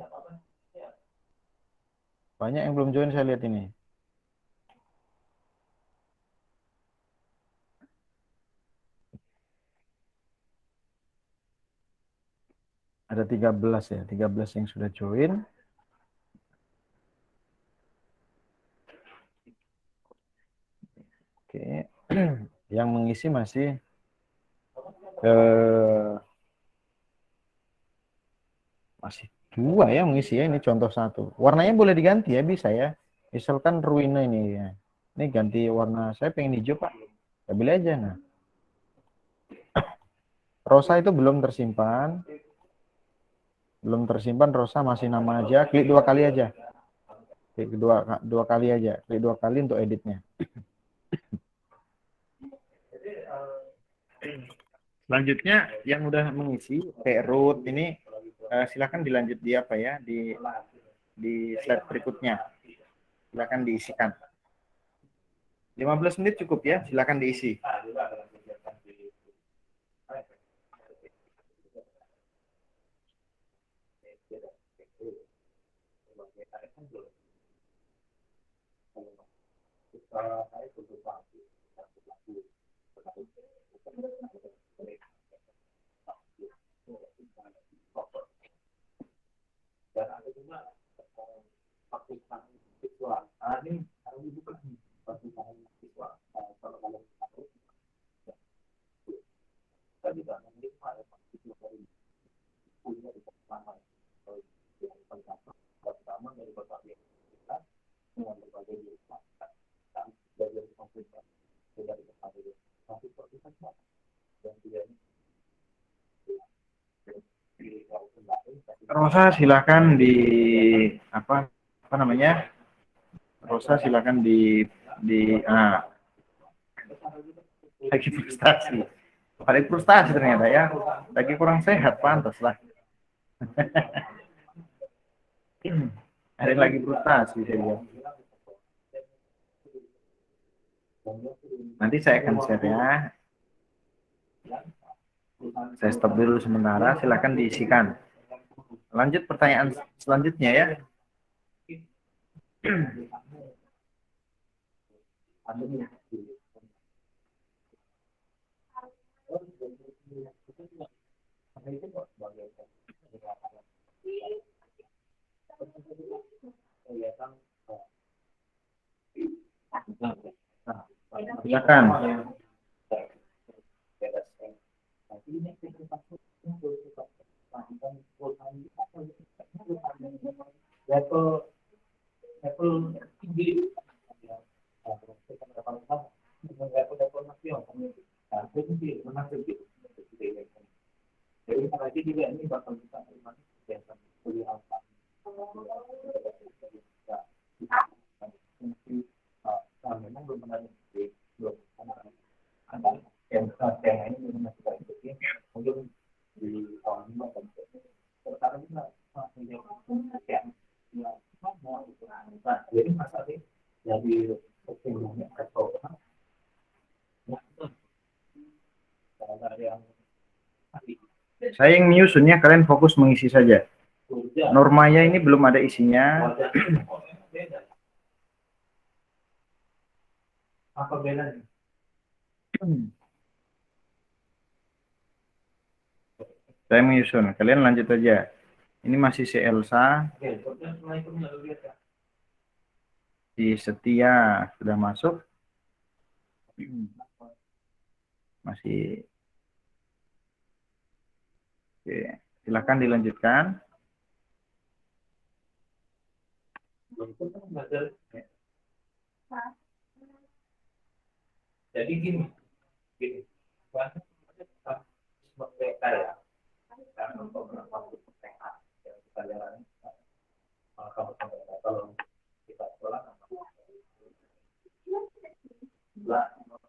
Banyak yang belum join saya lihat ini. Ada 13 ya, 13 yang sudah join. Oke. Yang mengisi masih masih 2 ya mengisi ya. Ini contoh 1. Warnanya boleh diganti ya, bisa ya. Misalkan ruina ini ya. Ini ganti warna, saya pengen hijau Pak. Ya pilih aja. Nah, Rosa itu belum tersimpan. Rosa masih nama aja. Klik 2 kali aja. Klik 2 kali aja. Klik 2 kali untuk editnya. Selanjutnya yang udah mengisi kayak root ini silakan dilanjut di apa ya, di slide berikutnya. Silakan diisikan. 15 menit cukup ya, silakan diisi. Rosa silakan Rosa silakan Lagi frustasi. Paling frustasi ternyata ya. Lagi kurang sehat, pantas lah. Ada yang lagi frustasi saya. Nanti saya akan share ya. Saya stop dulu sementara, silakan diisikan. Lanjut pertanyaan selanjutnya ya. Silakan. Saya yang menyusunnya, kalian fokus mengisi saja. Normanya ini belum ada isinya. Apa bedanya? Saya menyusun, kalian lanjut aja. Ini masih si Elsa. Si Setia sudah masuk. Masih. Oke, silakan dilanjutkan. Jadi gini.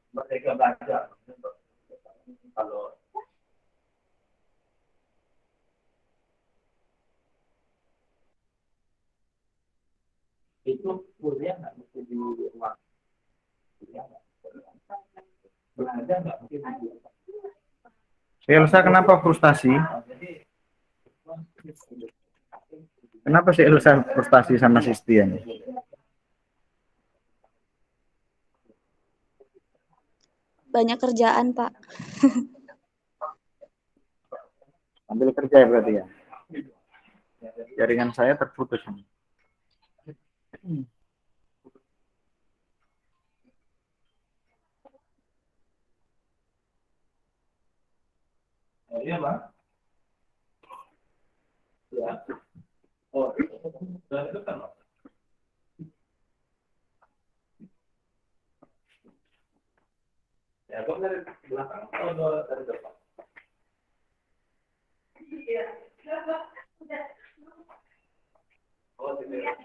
Mereka belajar kalau itu kuliah nggak mesti di ruang belajar nggak mesti di Elsa kenapa frustasi? Kenapa sih Elsa frustasi sama si Setia? Banyak kerjaan, Pak. Ambil kerja ya berarti ya. Jaringan saya terputus. Iya, Bang. Ya. Oh, sudah itu kan, Bang. Ya, Bang dari belakang atau dari depan? Iya. Oh, tidak.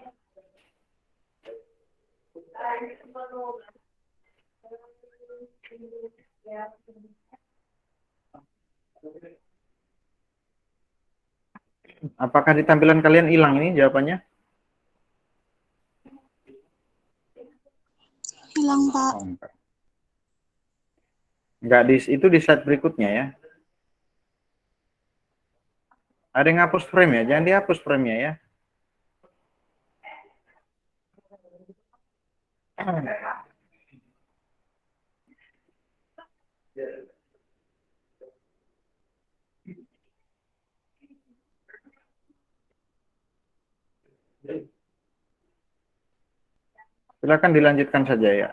Apakah di tampilan kalian hilang ini jawabannya? Hilang, Pak. Oh, enggak itu di slide berikutnya ya. Ada yang hapus frame ya, jangan dihapus frame-nya ya. Silakan dilanjutkan saja ya.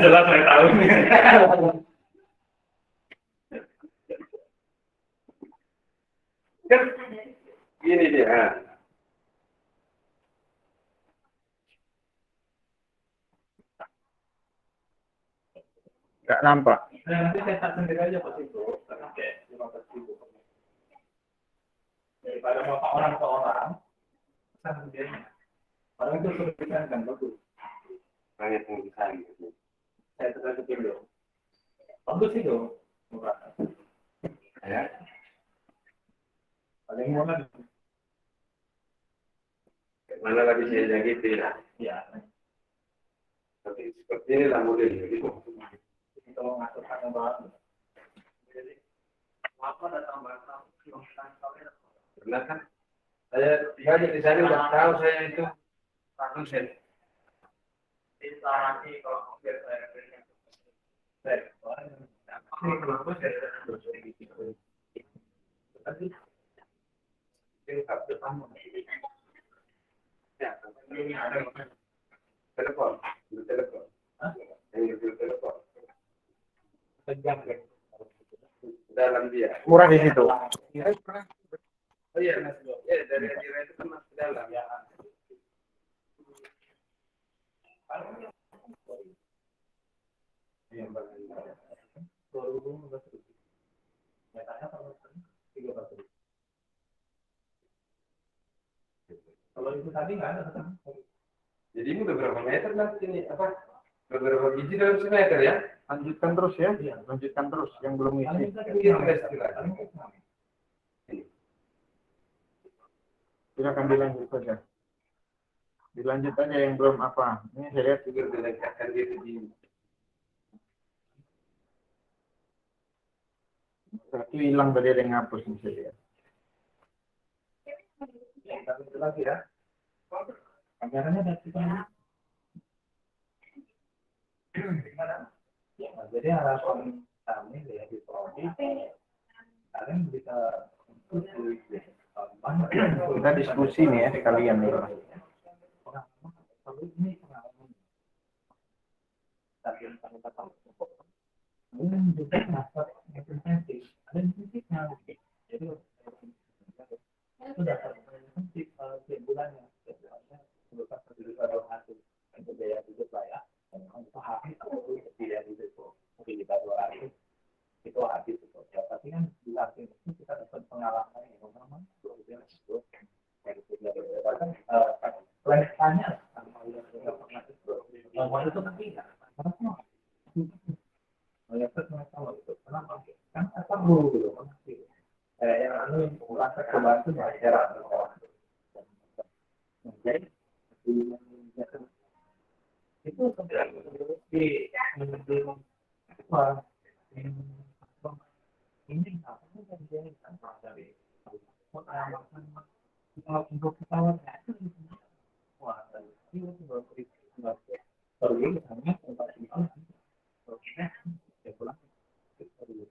Jelas saya tahu. Kan gini dia. Nggak nampak. Nanti saya tak sendiri aja pas itu, oke, 15.000. Daripada mau orang ke orang, pesan sendirinya. Orang itu sudah bisa kan bagus. Banyak yang bisa gitu. Saya tetap kepilih. Bagus itu, murah. Ya. Paling murah. Mana lagi saya gitu ya? Ya. Tapi seperti ini lah modelnya gitu. Kalau ngatur kan baru. Jadi apa ada tambahan benar kan? Saya tinggal di sana udah tahu saya itu satu sen. Instalasi kalau hampir saya berikan. Saya ini kenapa saya begitu? Tapi ini tak bertemu. Ya, ini ada telepon, telepon. Ini telepon. Dalam dia. Murah di situ. Oh iya, ya dari Adira itu kan masuk dalam. Ya. Kalau itu tadi nggak ada. Jadi ini udah berapa meter lah sini? Apa? Beberapa biji dalam semeter ya? Lanjutkan terus ya. Lanjutkan terus yang belum isi. Silakan dilanjut saja. Dilanjut aja yang belum apa. Ini saya lihat juga Dilekatkan gitu di. Satu hilang tadi ada yang ngapus nih saya lihat. Kita lanjut lagi ya. Kameranya ada di mana? Ya, jadi harapan kami ya di prodi kalian bisa Kita diskusi nih ya sekalian nih. ini pengalaman. Tapi kami tahu kemudian juga masalah insentif ada insentifnya. Jadi sudah insentif setiap bulannya sebesar 1 juta hasil untuk biaya hidup lah ya. Untuk habis atau tidak hidup mungkin di 200 itu habis itu ya. Tapi kan di samping itu kita dapat pengalaman yang memang luar biasa itu dari bahkan tanya sama yang pernah itu itu kan tidak karena melihat mereka itu kenapa kan apa dulu gitu yang yang merasa kebantu masyarakat jadi itu di apa ini apa yang jadi dari pengalaman untuk pesawat itu wah itu perlu hanya tempat itu ya pulang kita dulu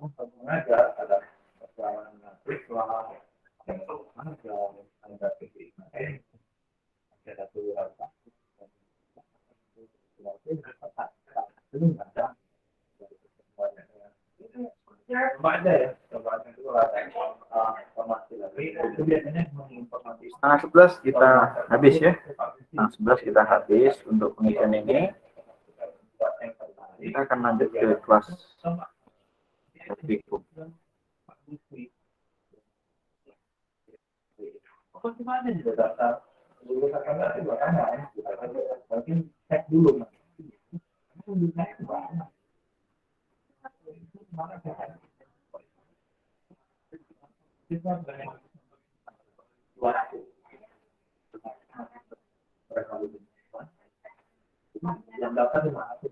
untuk mengajar ada perjalanan siswa, ada PPI, ada satu belum ada ada ya itu ada informasi lagi itu biasanya menginformasi Setengah 11 kita habis ya. Setengah 11 kita habis untuk pengisian ini. Kita akan lanjut ke kelas praktikum. Bagaimana juga daftar lulus akan nggak sih belakangan mungkin cek dulu yang daftar di mana tuh?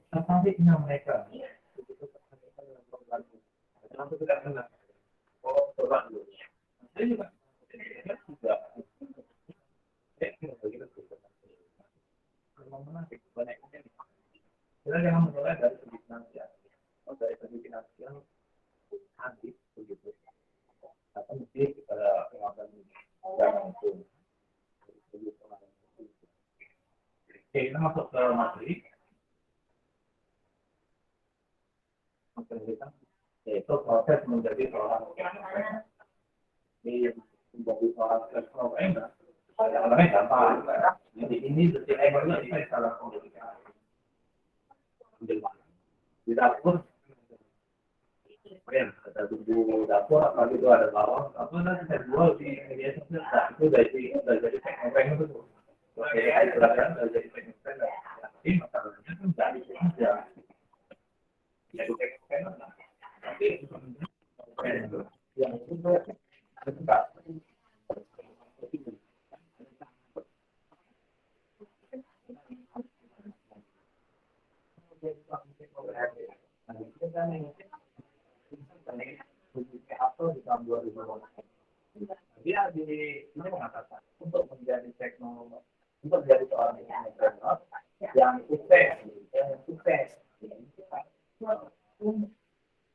Tertariknya mereka. Oh, coba dulu. Saya juga menarik banyaknya. Kita jangan mulai dari segi finansial. Dari segi finansial habis begitu. Atau mesti pengawasan jangan itu. Oke, kita masuk ke materi. Kita yaitu proses menjadi seorang ini menjadi seorang programmer. Karena gampang. Jadi ini detik baru kita salah komunikasi. Di dapur, ada tunggu dapur, apa itu ada bawang, apa nanti saya jual di media sosial. Itu udah jadi teknologi itu. Oke, silakan udah jadi teknologi. Tapi masalahnya kan dari aja. Jadi teknologi. Tapi yang itu ada di tahun 2020. Dia ini mengatakan untuk menjadi teknologi, untuk menjadi seorang entrepreneur yang sukses,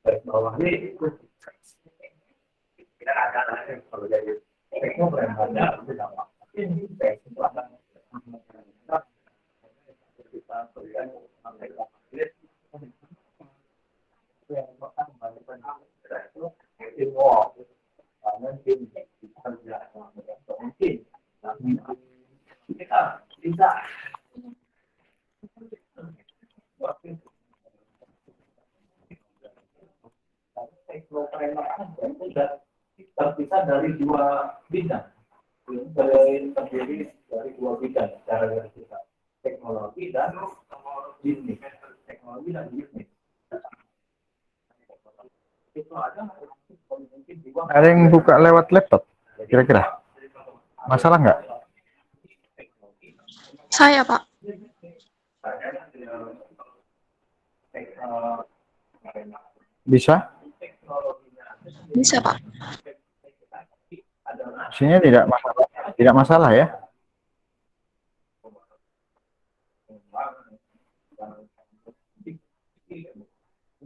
teknologi itu tidak ada kalau jadi teknologi ada tidak ini kita berikan yang pertama itu involve mungkin kita mungkin kita tidak terpisah dari dua bidang terdiri dari dua bidang cara kita teknologi dan bisnis itu Ada yang buka lewat laptop kira-kira? Masalah nggak? Saya, Pak. Bisa? Bisa, Pak. Isinya tidak masalah, tidak masalah ya?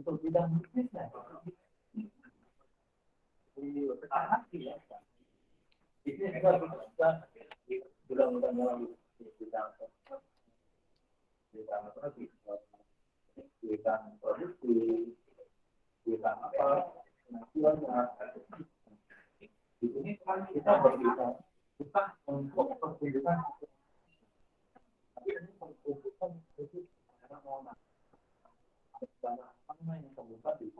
untuk bidang bisnisnya ini undang-undang bidang produksi bidang apa penghasilannya di sini kan kita berbicara bukan untuk pertunjukan tapi ini pertunjukan itu adalah yang terbuka di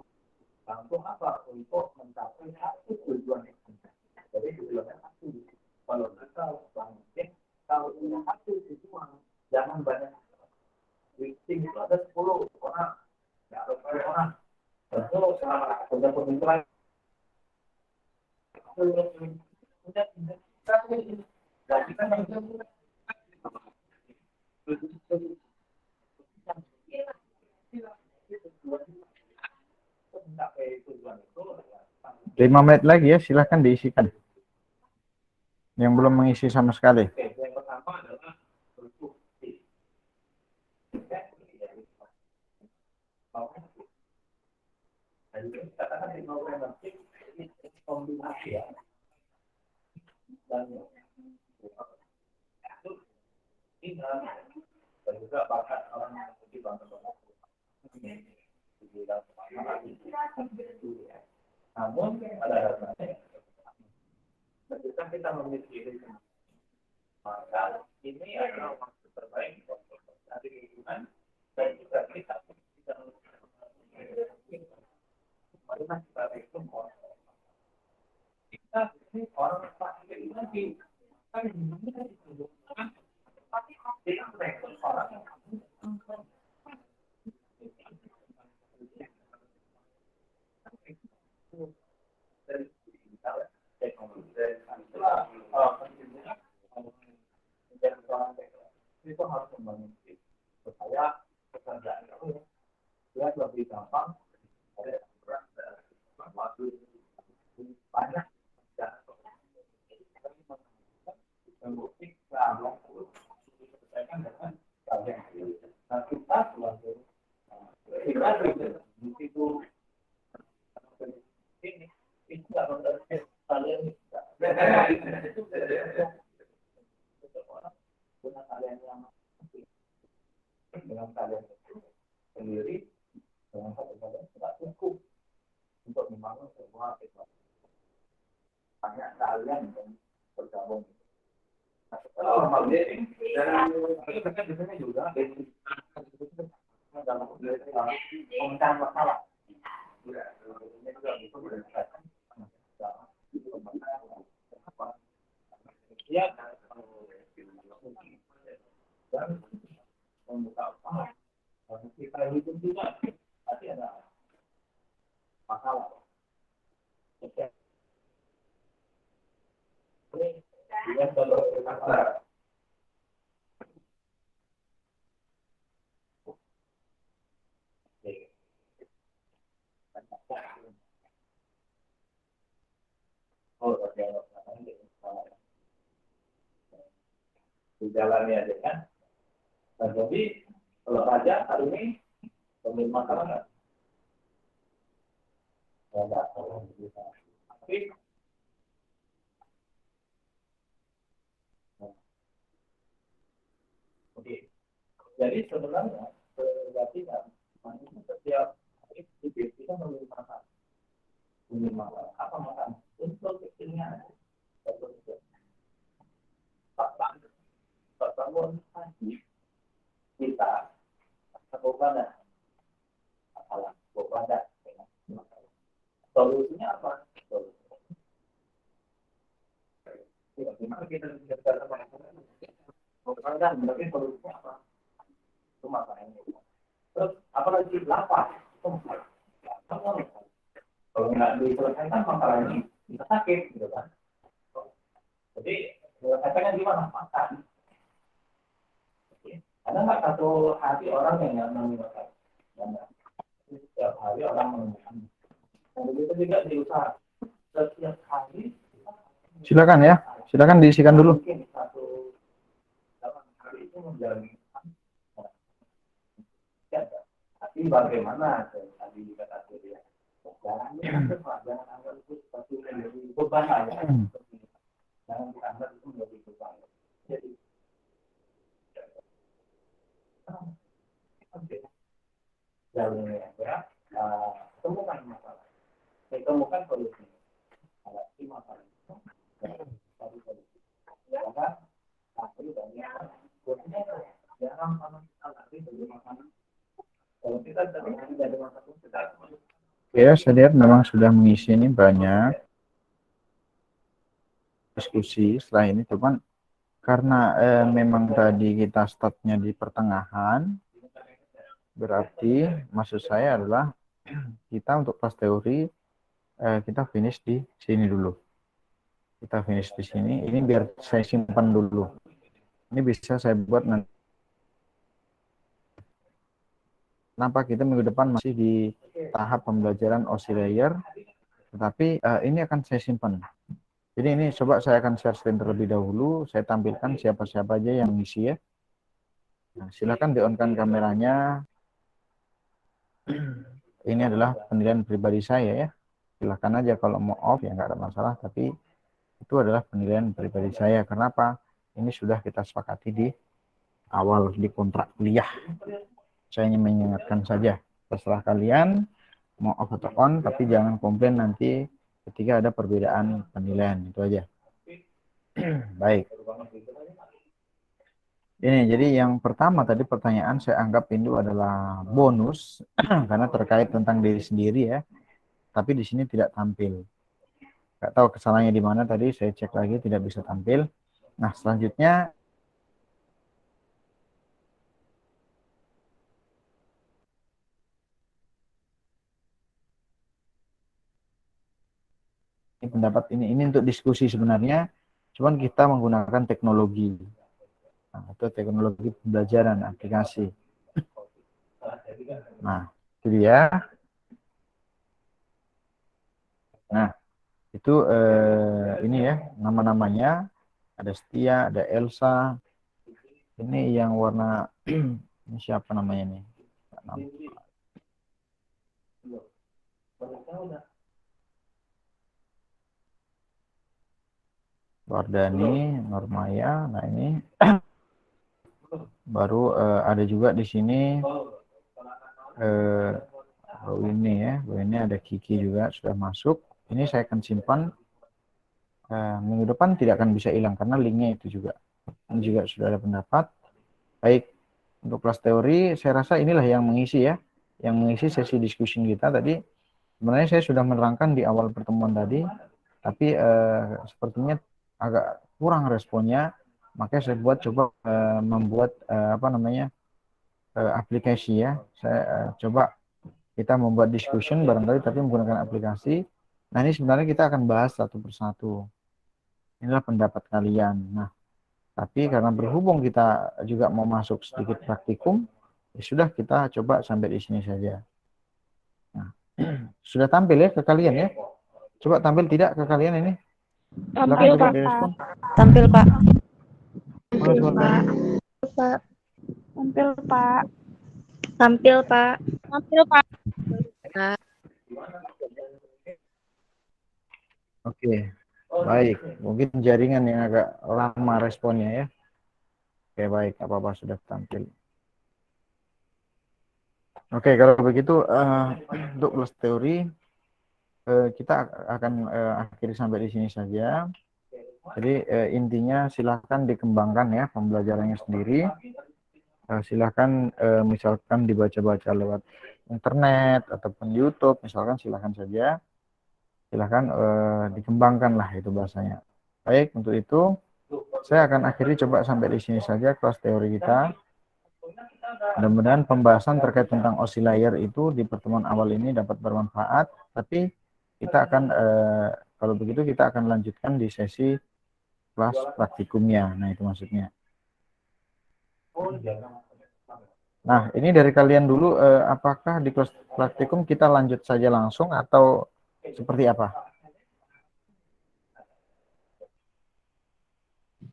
untuk apa? Untuk mencapai satu tujuan itu. Jadi tujuannya satu. Kalau kita bangkit, kalau punya satu tujuan, jangan banyak. Listing itu ada 10 orang, ya ada 10 orang. Tentu sudah pemikiran. Dan kita Lima menit lagi ya, silahkan diisikan. Yang belum mengisi sama sekali. yang pertama adalah berfungsi. teknopreneurship ini kombinasi ya. Dan itu dan juga bakat orang yang lebih bangga-bangga. Namun pada dasarnya ketika kita memiliki ini, maka ini adalah waktu terbaik untuk mencari lingkungan dan juga kita tidak marilah kita rekrut orang. Kita ini orang pasti nanti kan ditunjukkan tapi kita rekrut orang yang itu harus membangun supaya pekerjaan kamu dia lebih gampang ada waktu banyak dan membukti dengan nah kita sebagai kita itu ini nggak mengerti kalian itu dengan kalian yang dengan kalian sendiri dengan kalian tidak cukup untuk membangun sebuah ekonomi. Hanya kalian yang bergabung. Normal ini dan kita kan biasanya juga dalam pemecahan masalah. Ini juga bisa berdasarkan ya dan membuka usaha. Kita hidup juga pasti ada masalah. Oke. Ini dia kalau masalah. Oh, oke. Dijalani aja kan. Nah, jadi kalau saja hari ini pemilik masalah nggak? Nggak. Tapi oke. Jadi sebenarnya berarti kan setiap hari kita memiliki masalah. Memiliki masalah. Apa masalah? Untuk kecilnya bangun pagi kita kepada masalah kepada solusinya apa? Bagaimana kita bisa masalah mungkin solusinya apa? Itu masalahnya. Terus apalagi lapar itu masalah. Kalau nggak diselesaikan masalah ini bisa sakit gitu kan? Jadi efeknya gimana? Makan. Ada nggak satu hari orang yang nggak menggunakan? Setiap hari orang menggunakan. Dan begitu juga diusaha. Setiap hari. Silakan ya, silakan diisikan dulu. Mungkin satu dalam hari itu menjalani. Tapi bagaimana tadi kata dia? Jangan anggap itu seperti menjadi beban aja. Jangan dianggap itu menjadi beban. Jadi jalurnya ya, temukan masalah, temukan solusi. Ada masalah itu, tadi solusi. Maka tapi banyak buatnya jarang sama sekali dari makanan. Kalau kita dari makanan kita Ya, saya lihat memang sudah mengisi ini banyak diskusi setelah ini, cuman karena memang tadi kita startnya di pertengahan, berarti maksud saya adalah kita untuk kelas teori kita finish di sini dulu. Kita finish di sini. Ini biar saya simpan dulu. Ini bisa saya buat nanti. Kenapa kita minggu depan masih di tahap pembelajaran oscillator, tetapi ini akan saya simpan. Jadi ini coba saya akan share screen terlebih dahulu. Saya tampilkan siapa-siapa aja yang ngisi ya. Nah, silakan di-on-kan kameranya. Ini adalah penilaian pribadi saya ya. Silahkan aja kalau mau off ya nggak ada masalah, tapi itu adalah penilaian pribadi saya. Kenapa? Ini sudah kita sepakati di awal di kontrak kuliah. Saya hanya mengingatkan saja, terserah kalian mau off atau on, tapi jangan komplain nanti ketika ada perbedaan penilaian, itu aja. Baik. Ini jadi yang pertama tadi pertanyaan saya anggap itu adalah bonus karena terkait tentang diri sendiri ya. Tapi di sini tidak tampil. Nggak tahu kesalahannya di mana tadi, saya cek lagi tidak bisa tampil. Nah, selanjutnya ini pendapat ini untuk diskusi sebenarnya, cuman kita menggunakan teknologi. Nah, itu teknologi pembelajaran aplikasi. Nah, itu dia. Nah, itu ini ya nama-namanya, ada Setia, ada Elsa. Ini yang warna ini siapa namanya nih? Wardani, Normaya. Nah, ini baru ada juga di sini ini ya. Ini ada Kiki juga sudah masuk. Ini saya akan simpan. Minggu depan tidak akan bisa hilang karena linknya itu juga. Ini juga sudah ada pendapat. Baik, untuk kelas teori saya rasa inilah yang mengisi ya, yang mengisi sesi diskusi kita tadi. Sebenarnya saya sudah menerangkan di awal pertemuan tadi, tapi sepertinya agak kurang responnya, makanya saya buat coba membuat aplikasi ya. Saya coba kita membuat discussion barangkali tapi menggunakan aplikasi. Nah, ini sebenarnya kita akan bahas satu persatu. Inilah pendapat kalian. Nah, tapi karena berhubung kita juga mau masuk sedikit praktikum, ya sudah kita coba sampai di sini saja. Nah, sudah tampil ya ke kalian ya? Coba tampil tidak ke kalian ini? Tampil, Silakan coba Pak. direspon. Tampil, Pak. Mana suaranya? Pak. Tampil, Pak. Tampil, Pak. Tampil, Pak. Pak. Oke, baik. Mungkin jaringan yang agak lama responnya ya. Oke, baik. Apa-apa sudah tampil. Oke, kalau begitu untuk kelas teori kita akan akhiri sampai di sini saja. Jadi intinya silahkan dikembangkan ya pembelajarannya sendiri. Silahkan misalkan dibaca-baca lewat internet ataupun YouTube, misalkan silahkan saja. Silahkan dikembangkan lah itu bahasanya. Baik, untuk itu saya akan akhiri coba sampai di sini saja kelas teori kita. Mudah-mudahan pembahasan terkait tentang oscillator itu di pertemuan awal ini dapat bermanfaat. Tapi kita akan kalau begitu kita akan lanjutkan di sesi kelas praktikumnya. Nah, itu maksudnya. Nah, ini dari kalian dulu, apakah di kelas praktikum kita lanjut saja langsung atau seperti apa?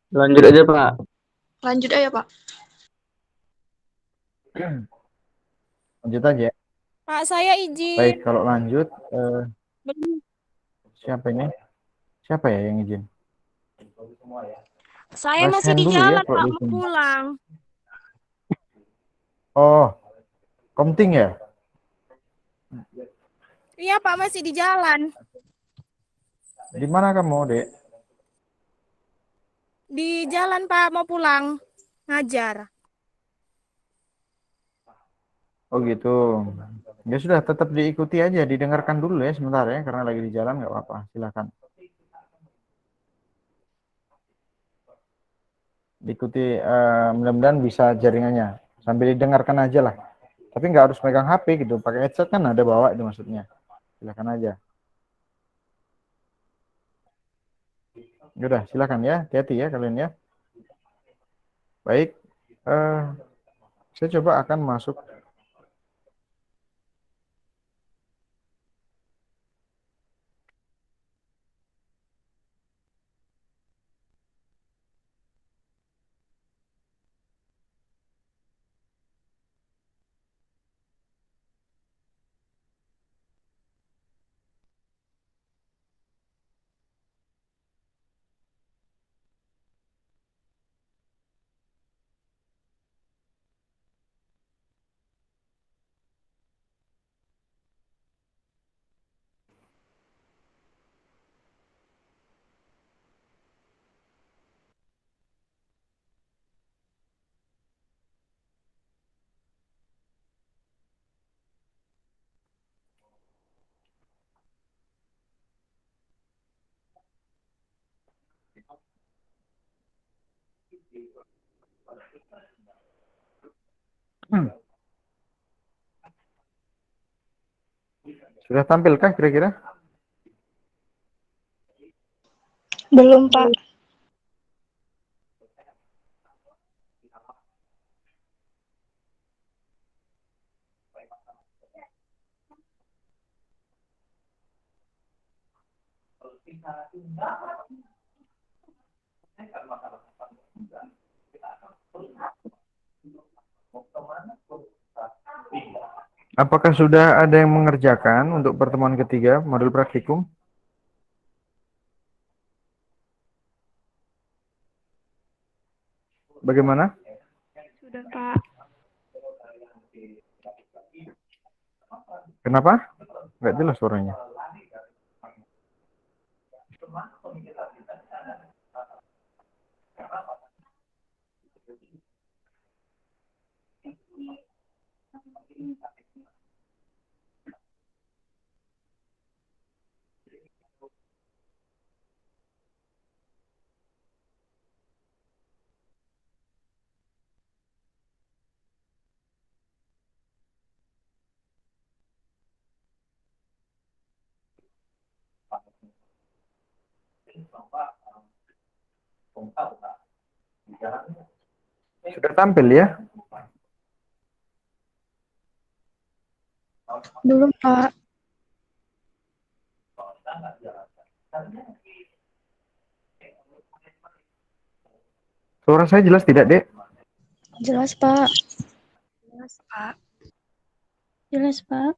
Lanjut aja, Pak. Lanjut aja, Pak. Lanjut aja. Pak, saya izin. Baik, kalau lanjut, Belum. siapa ini? Siapa ya yang izin? Saya Raise masih hand di dulu ya, jalan, kalau Pak, di mau sini. pulang. Oh, Komting ya? Iya, Pak, masih di jalan. Di mana kamu, Dek? Di jalan, Pak, mau pulang. Ngajar. Oh gitu. Ya sudah, tetap diikuti aja, didengarkan dulu ya sebentar ya, karena lagi di jalan nggak apa-apa. Silakan. Diikuti, mudah-mudahan bisa jaringannya. Sambil didengarkan aja lah. Tapi nggak harus megang HP gitu. Pakai headset kan ada bawa itu maksudnya. Silakan aja. Udah, silakan ya. Hati-hati ya kalian ya. Baik. Saya coba akan masuk. Hmm. Sudah tampilkah kira-kira? Belum, Pak. Apakah sudah ada yang mengerjakan untuk pertemuan ketiga modul praktikum? Bagaimana? Sudah, Pak. Kenapa? Nggak jelas suaranya. Sudah tampil ya? Belum, Pak. Suara saya jelas tidak, Dek? Jelas, Pak. Jelas, Pak. Jelas, Pak.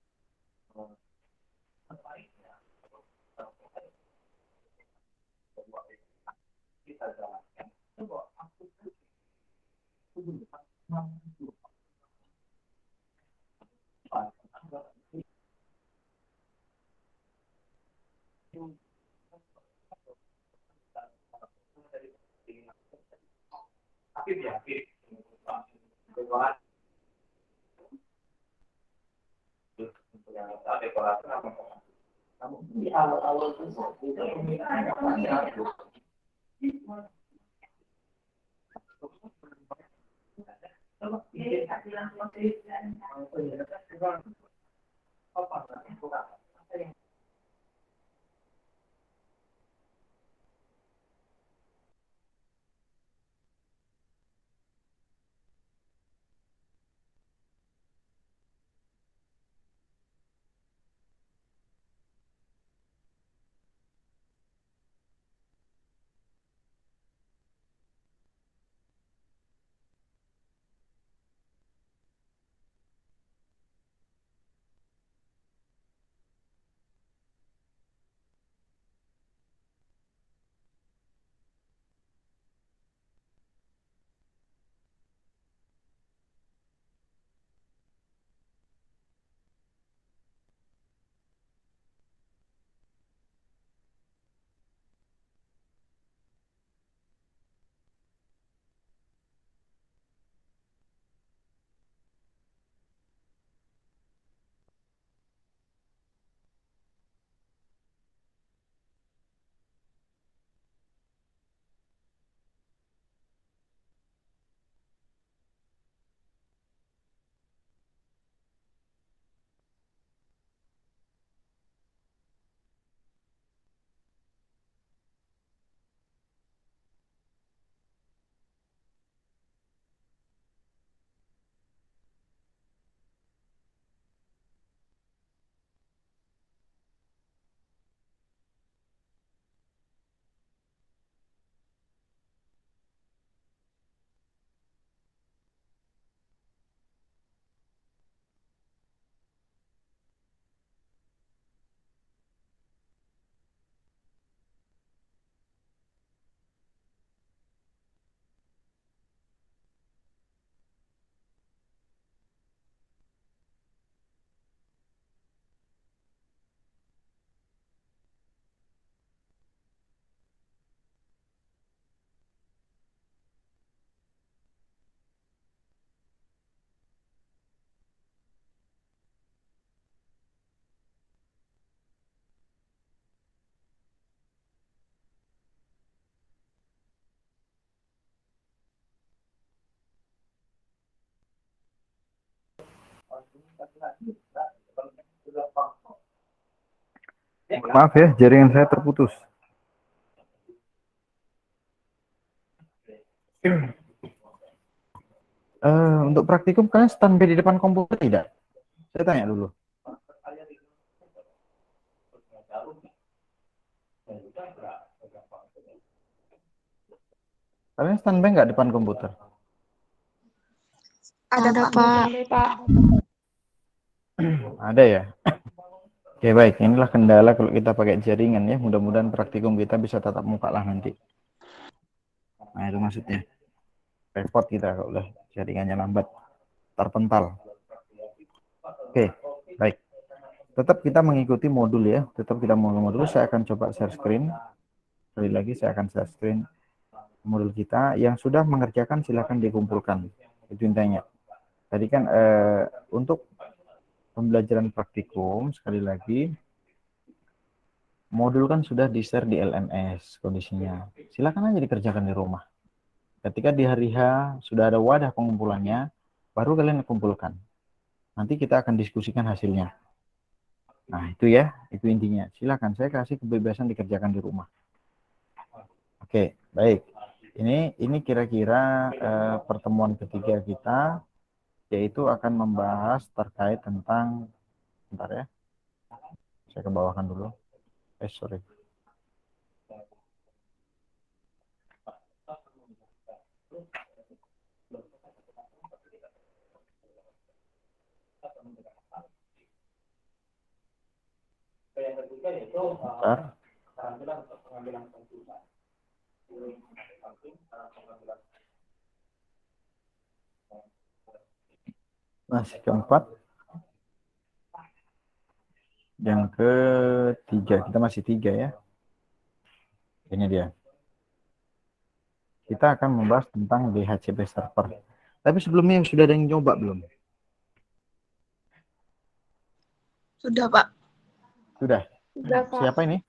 Maaf ya, jaringan saya terputus. Untuk praktikum kalian standby di depan komputer tidak? Saya tanya dulu. Kalian standby nggak depan komputer? Ada, Ada, Pak. Pak. Pak. Ada ya? Oke, baik. Inilah kendala kalau kita pakai jaringan ya. Mudah-mudahan praktikum kita bisa tatap muka lah nanti. Nah, itu maksudnya. Repot kita kalau udah jaringannya lambat. Terpental. Oke, baik. Tetap kita mengikuti modul ya. Tetap kita mengikuti modul. Saya akan coba share screen. Sekali lagi saya akan share screen modul kita. Yang sudah mengerjakan silakan dikumpulkan. Itu intinya. Tadi kan untuk pembelajaran praktikum, sekali lagi, modul kan sudah di-share di LMS kondisinya. Silakan aja dikerjakan di rumah. Ketika di hari H sudah ada wadah pengumpulannya, baru kalian kumpulkan. Nanti kita akan diskusikan hasilnya. Nah, itu ya, itu intinya. Silakan, saya kasih kebebasan dikerjakan di rumah. Oke, baik. Ini kira-kira pertemuan ketiga kita, yaitu akan membahas terkait tentang, bentar ya, saya ke bawahkan dulu. Sorry. Bentar. Masih keempat. Yang ketiga, kita masih tiga ya. Ini dia. Kita akan membahas tentang DHCP server. Tapi sebelumnya sudah ada yang nyoba belum? Sudah, Pak. Sudah. Sudah, Pak. Siapa ini?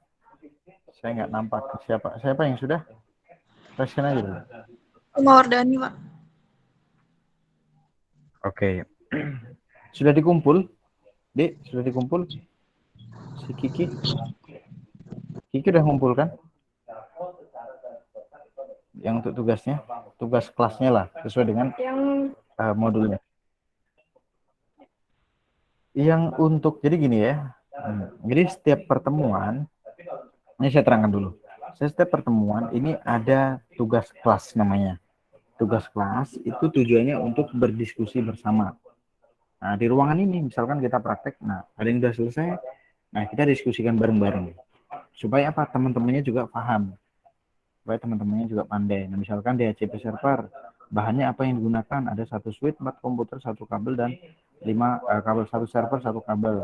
Saya nggak nampak. Siapa yang sudah? Rasakan aja dulu. Mawardani, Pak. Oke. Sudah dikumpul? Dek, sudah dikumpul? Si Kiki? Kiki udah ngumpul kan? Yang untuk tugasnya? Tugas kelasnya lah, sesuai dengan Yang modulnya. Yang untuk, jadi gini ya. Jadi setiap pertemuan, ini saya terangkan dulu. Setiap pertemuan ini ada tugas kelas namanya. Tugas kelas itu tujuannya untuk berdiskusi bersama. Nah, di ruangan ini misalkan kita praktek, nah ada yang sudah selesai, nah kita diskusikan bareng-bareng. Supaya apa? Teman-temannya juga paham. Supaya teman-temannya juga pandai. Nah, misalkan di DHCP server, bahannya apa yang digunakan? Ada 1 switch, 4 komputer, 1 kabel, dan 5 kabel, 1 server, 1 kabel.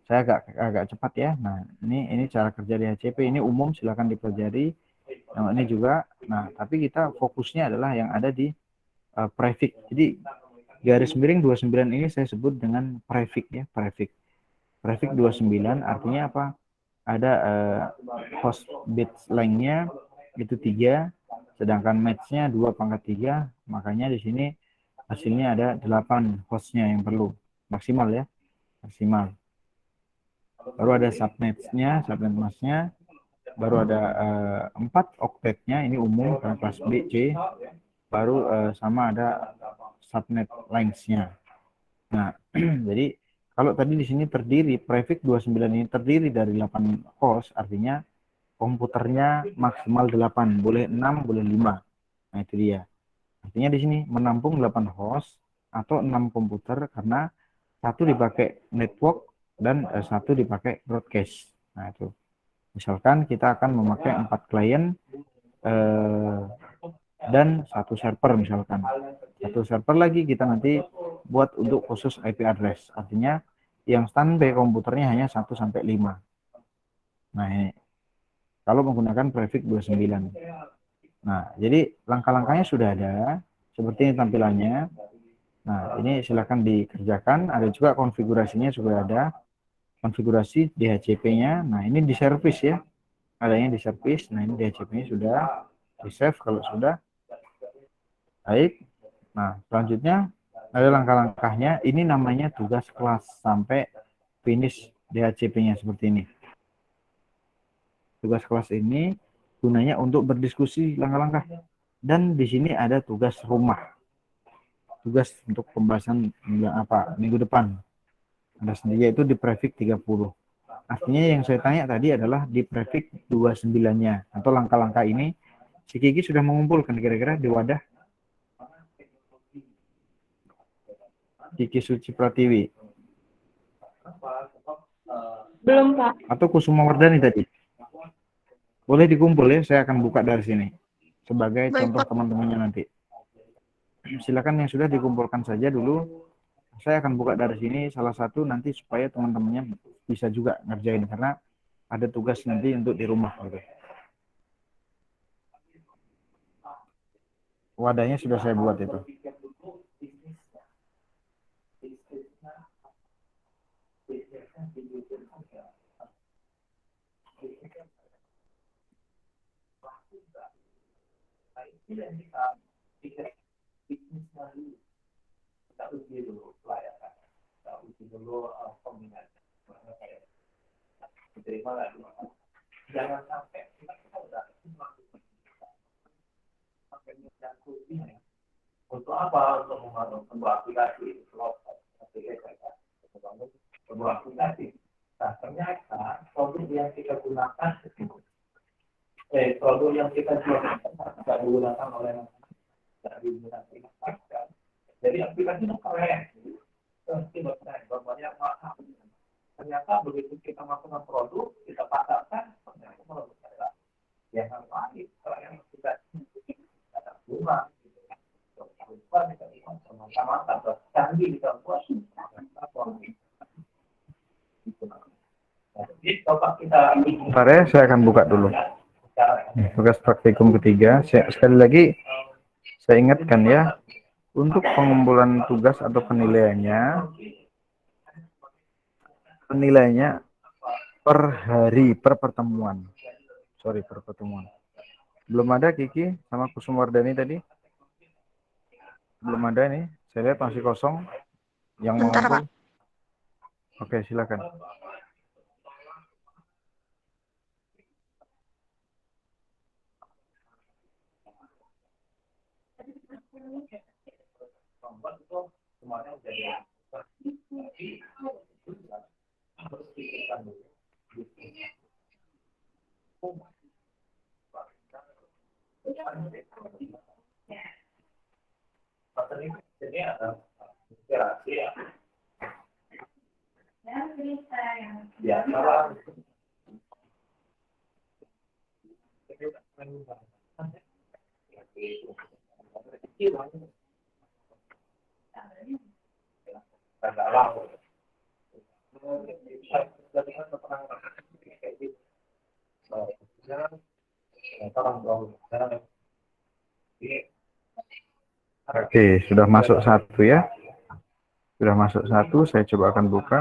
Saya agak cepat ya. Nah, ini cara kerja DHCP, ini umum, silakan dipelajari. Yang ini juga. Nah, tapi kita fokusnya adalah yang ada di prefix. Jadi garis miring 29 ini saya sebut dengan prefix ya, prefix. Prefix 29 artinya apa? Ada host bit length-nya itu 3, sedangkan match-nya 2/3, makanya di sini hasilnya ada 8 host-nya yang perlu. Maksimal ya, maksimal. Baru ada subnet-nya, subnet mask-nya, baru ada 4 octet-nya, ini umum karena kelas B, C, baru sama ada subnet length-nya. Nah, jadi kalau tadi di sini terdiri, prefix 29 ini terdiri dari 8 host, artinya komputernya maksimal 8, boleh 6, boleh 5. Nah, itu dia. Artinya di sini menampung 8 host atau 6 komputer karena satu dipakai network dan satu dipakai broadcast. Nah, itu. Misalkan kita akan memakai 4 klien dan 1 server misalkan. 1 server lagi kita nanti buat untuk khusus IP address. Artinya yang standby komputernya hanya 1 sampai 5. Nah, ini. Kalau menggunakan prefix 29. Nah, jadi langkah-langkahnya sudah ada. Seperti ini tampilannya. Nah, ini silakan dikerjakan. Ada juga konfigurasinya sudah ada. Konfigurasi DHCP-nya. Nah, ini di service ya. Adanya di service. Nah, ini DHCP-nya sudah di save kalau sudah. Baik. Nah, selanjutnya Ada langkah-langkahnya. Ini namanya tugas kelas sampai finish DHCP-nya seperti ini. Tugas kelas ini gunanya untuk berdiskusi langkah-langkah. Dan di sini ada tugas rumah. Tugas untuk pembahasan minggu depan. Ada sendiri yaitu di prefix 30. Artinya yang saya tanya tadi adalah di prefix 29-nya atau langkah-langkah ini si Kiki sudah mengumpulkan kira-kira di wadah Kiki Suci Pratiwi. Belum, Pak. Atau Kusuma Wardani tadi. Boleh dikumpul ya, saya akan buka dari sini sebagai Baik, contoh Pak. teman-temannya nanti. Silakan yang sudah dikumpulkan saja dulu. Saya akan buka dari sini salah satu nanti supaya teman-temannya bisa juga ngerjain karena ada tugas nanti untuk di rumah gitu. Wadahnya sudah saya buat itu. Kita uji dulu pelayanan, kita uji dulu kombinasi. Diterima lagi. Jangan sampai kita udah untuk apa? Untuk membangun sebuah aplikasi, sebuah aplikasi. Nah, ternyata produk yang kita gunakan, produk yang kita jual tidak digunakan oleh tidak digunakan. Jadi aplikasi itu keren. Banyak mahal. Ternyata begitu kita masukkan produk, kita pasarkan, ternyata produk kita yang lain, yang kita ada bunga, sama-sama canggih kita buat. Jadi coba kita. Bentar ya, saya akan buka dulu. Tugas praktikum ketiga. Sekali lagi saya ingatkan ya, untuk pengumpulan tugas atau penilaiannya per hari, per pertemuan. Per pertemuan. Belum ada Kiki sama Kusuma Wardani tadi? Belum ada nih. Saya lihat masih kosong. Yang Bentar, mengumpul. Pak. Oke, silakan. Jadi ada inspirasi ya. Ya, kalau Oke, sudah masuk satu ya. Sudah masuk satu, saya coba akan buka.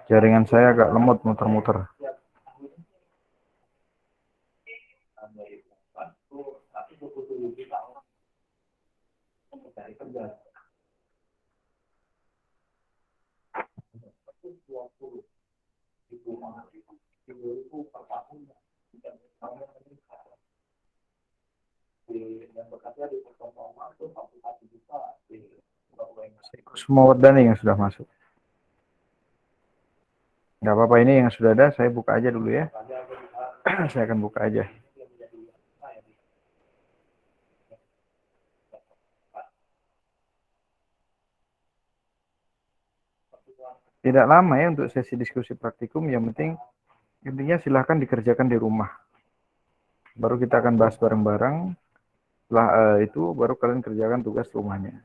Jaringan saya agak lemot muter-muter. Semua Wardani yang sudah masuk. Nggak apa-apa, ini yang sudah ada, saya buka aja dulu ya. Saya akan buka aja. Tidak lama ya untuk sesi diskusi praktikum, yang penting intinya silahkan dikerjakan di rumah. Baru kita akan bahas bareng-bareng. Setelah itu baru kalian kerjakan tugas rumahnya.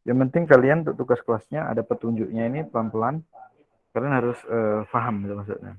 Yang penting kalian untuk tugas kelasnya ada petunjuknya ini pelan-pelan. Kalian harus paham gitu maksudnya.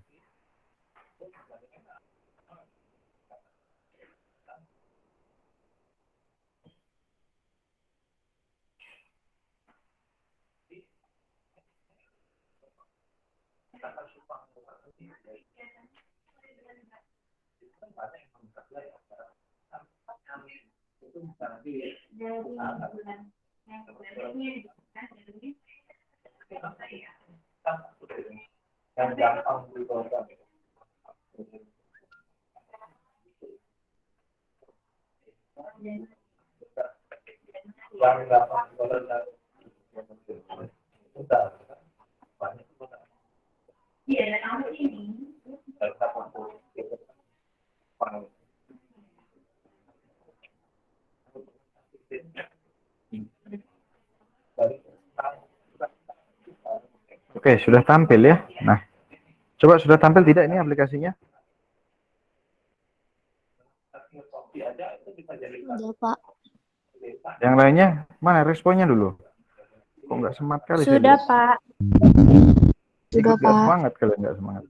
yang gampang diprogram. Yang gampang diprogram. Iya, dan aku ini. Oke, sudah tampil ya. Nah, coba sudah tampil tidak ini aplikasinya? Udah, Pak. Yang lainnya mana responnya dulu? Kok nggak semangat kali? Sudah, Pak. Sudah, Nggak Pak. semangat kalian, nggak semangat.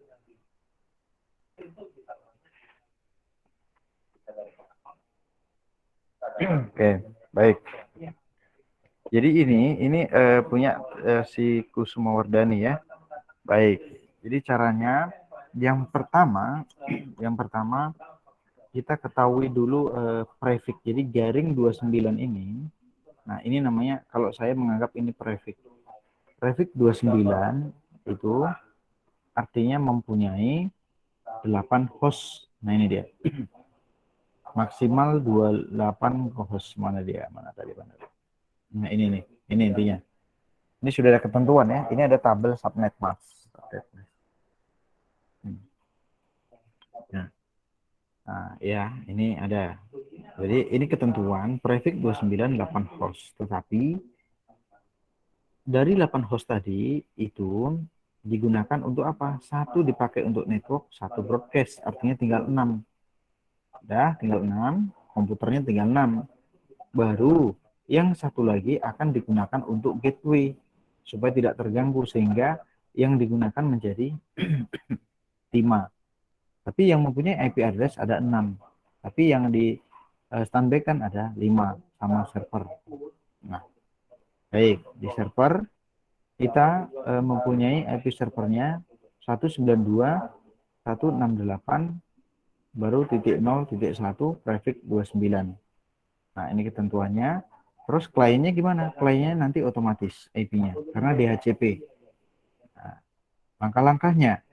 Oke, baik. Jadi ini punya si Kusumawardhani ya. Baik. Jadi caranya yang pertama kita ketahui dulu prefix. Jadi garing 29 ini. Nah, ini namanya kalau saya menganggap ini prefix. Prefix 29 itu artinya mempunyai 8 host. Nah, ini dia. Maksimal 28 host. Mana dia? Mana tadi? Nah, ini nih. Ini intinya. Ini sudah ada ketentuan ya. Ini ada tabel subnet mask. Nah, ya, ini ada. Jadi ini ketentuan prefix 29 8 host. Tetapi dari 8 host tadi itu digunakan untuk apa? Satu dipakai untuk network, satu broadcast. Artinya tinggal 6. Udah, tinggal 6. Komputernya tinggal 6. Baru yang satu lagi akan digunakan untuk gateway supaya tidak terganggu sehingga yang digunakan menjadi 5. Tapi yang mempunyai IP address ada 6. Tapi yang di standby kan ada 5 sama server. Nah, baik, di server kita mempunyai IP servernya 192.168 baru .0.1 prefix 29. Nah, ini ketentuannya. Terus kliennya gimana? Kliennya nanti otomatis IP-nya karena DHCP. Nah, langkah-langkahnya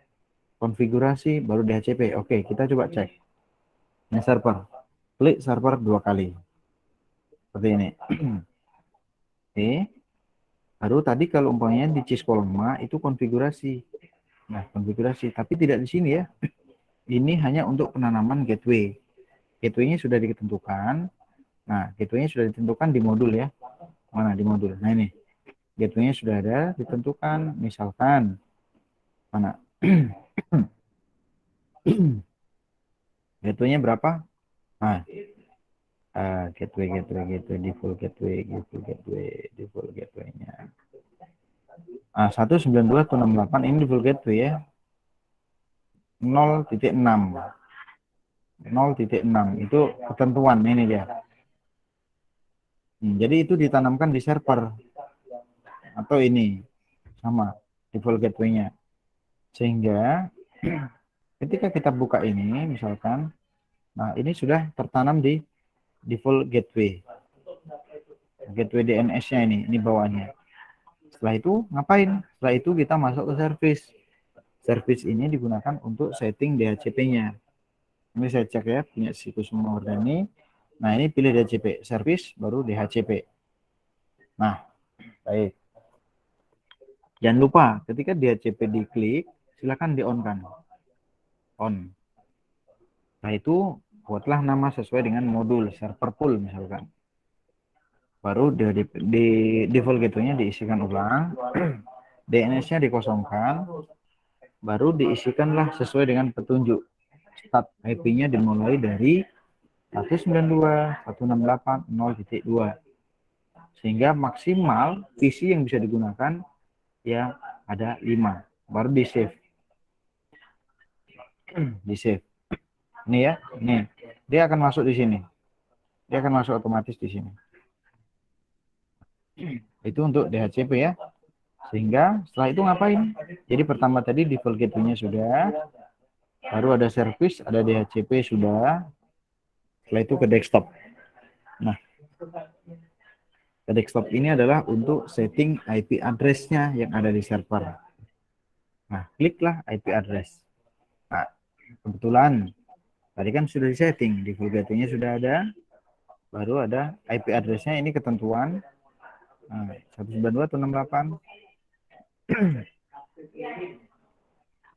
konfigurasi baru DHCP. Oke, kita coba cek. Ini server. Klik server 2 kali. Seperti ini. Oke. Baru tadi kalau umpamanya di Cisco5 itu konfigurasi. Nah, konfigurasi. Tapi tidak di sini ya. Ini hanya untuk penanaman gateway. Gateway-nya sudah ditentukan. Nah, gateway-nya sudah ditentukan di modul ya. Mana di modul? Nah, ini. Gateway-nya sudah ada ditentukan. Misalkan. Mana? Gateway-nya berapa? Nah, gateway default gateway-nya. 192.168 ini default gateway ya. 0.6. 0.6 itu ketentuan ini dia. Jadi itu ditanamkan di server atau ini sama default gateway-nya. Sehingga ketika kita buka ini misalkan, nah ini sudah tertanam di default gateway. Gateway DNS-nya ini bawahnya. Setelah itu ngapain? Setelah itu kita masuk ke service. Service ini digunakan untuk setting DHCP-nya. Ini saya cek ya, punya si Kusumawardhani. Nah, ini pilih DHCP, service baru DHCP. Nah, baik. Jangan lupa ketika DHCP diklik, silakan di-on-kan. On. Nah, itu buatlah nama sesuai dengan modul server pool misalkan. Baru di default gateway-nya diisikan ulang. DNS-nya dikosongkan. Baru diisikanlah sesuai dengan petunjuk. Start IP-nya dimulai dari 192.168.0.2. Sehingga maksimal PC yang bisa digunakan ya ada 5. Baru di save. Di save. Ini ya, ini. Dia akan masuk di sini. Dia akan masuk otomatis di sini. Itu untuk DHCP ya. Sehingga setelah itu ngapain? Jadi pertama tadi default gateway-nya sudah. baru ada service, ada DHCP sudah. Setelah itu ke desktop. Nah, ke desktop ini adalah untuk setting IP address-nya yang ada di server. Nah, kliklah IP address. Nah, kebetulan tadi kan sudah disetting, di vulgate-nya sudah ada, baru ada IP address-nya ini ketentuan. Nah, 192.168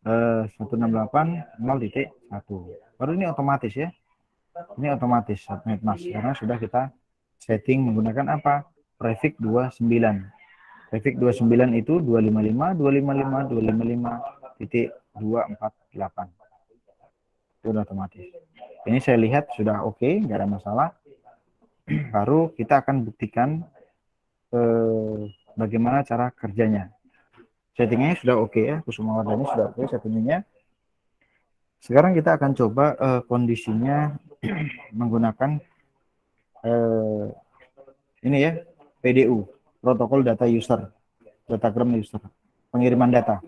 168.0.1. Baru ini otomatis ya. Ini otomatis subnet mask karena sudah kita setting menggunakan apa? Prefix 29. Prefix 29 itu 255 255 255.248. Itu sudah otomatis. Ini saya lihat sudah oke, nggak ada masalah. Baru kita akan buktikan bagaimana cara kerjanya. Settingnya sudah oke ya, Kusuma Wardani sudah oke settingnya. Sekarang kita akan coba kondisinya menggunakan ini ya, PDU, protokol data user, datagram user, pengiriman data.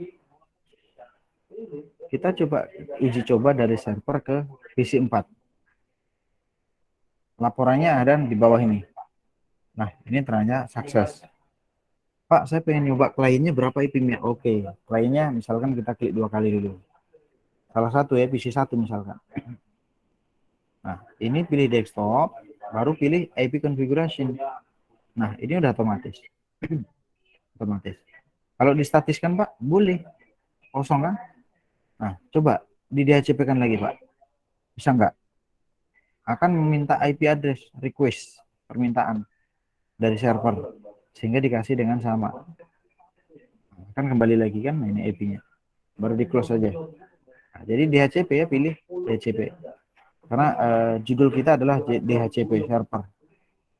Kita coba uji coba dari server ke PC 4. Laporannya ada di bawah ini. Nah, ini ternyata sukses. Pak, saya pengen nyoba kliennya berapa IP-nya? Oke, kliennya misalkan kita klik 2 kali dulu. Salah satu ya, PC 1 misalkan. Nah, ini pilih desktop, baru pilih IP configuration. Nah, ini udah otomatis. Otomatis. Kalau distatiskan, Pak, boleh. Kosong kan? Nah, coba di DHCP-kan lagi, Pak. Bisa nggak? Akan meminta IP address, request, permintaan dari server. Sehingga dikasih dengan sama. Kan kembali lagi kan, ini IP-nya. Baru di close aja. Nah, jadi DHCP ya, pilih DHCP. Karena judul kita adalah DHCP server.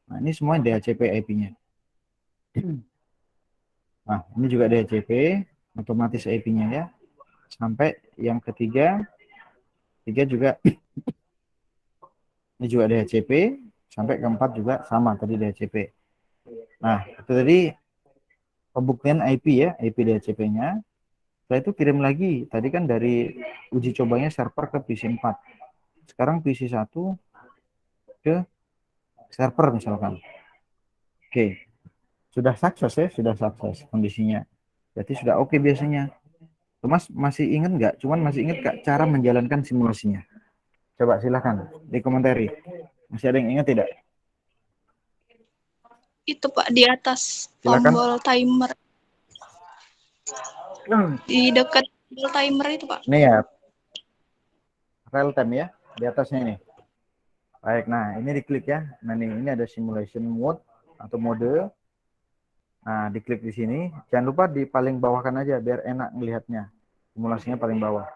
Nah, ini semua DHCP IP-nya. Nah, ini juga DHCP, otomatis IP-nya ya. Sampai yang ketiga juga ini juga DHCP, sampai keempat juga sama tadi DHCP. Nah, itu tadi pembuktian IP ya, IP DHCP-nya. Setelah itu kirim lagi. Tadi kan dari uji cobanya server ke PC 4. Sekarang PC 1 ke server misalkan. Oke. Sudah sukses ya, sudah sukses kondisinya. Berarti sudah oke biasanya. Mas masih ingat nggak? Cuman masih ingat nggak cara menjalankan simulasinya? Coba silahkan di komentari. Masih ada yang ingat tidak? Itu Pak di atas Silakan. tombol timer. Di dekat tombol timer itu Pak. Ini ya, real time ya, di atasnya ini. Baik, nah ini diklik ya. Nah ini ada simulation mode atau mode. Nah diklik di sini. Jangan lupa di paling bawahkan aja biar enak melihatnya. Simulasinya paling bawah.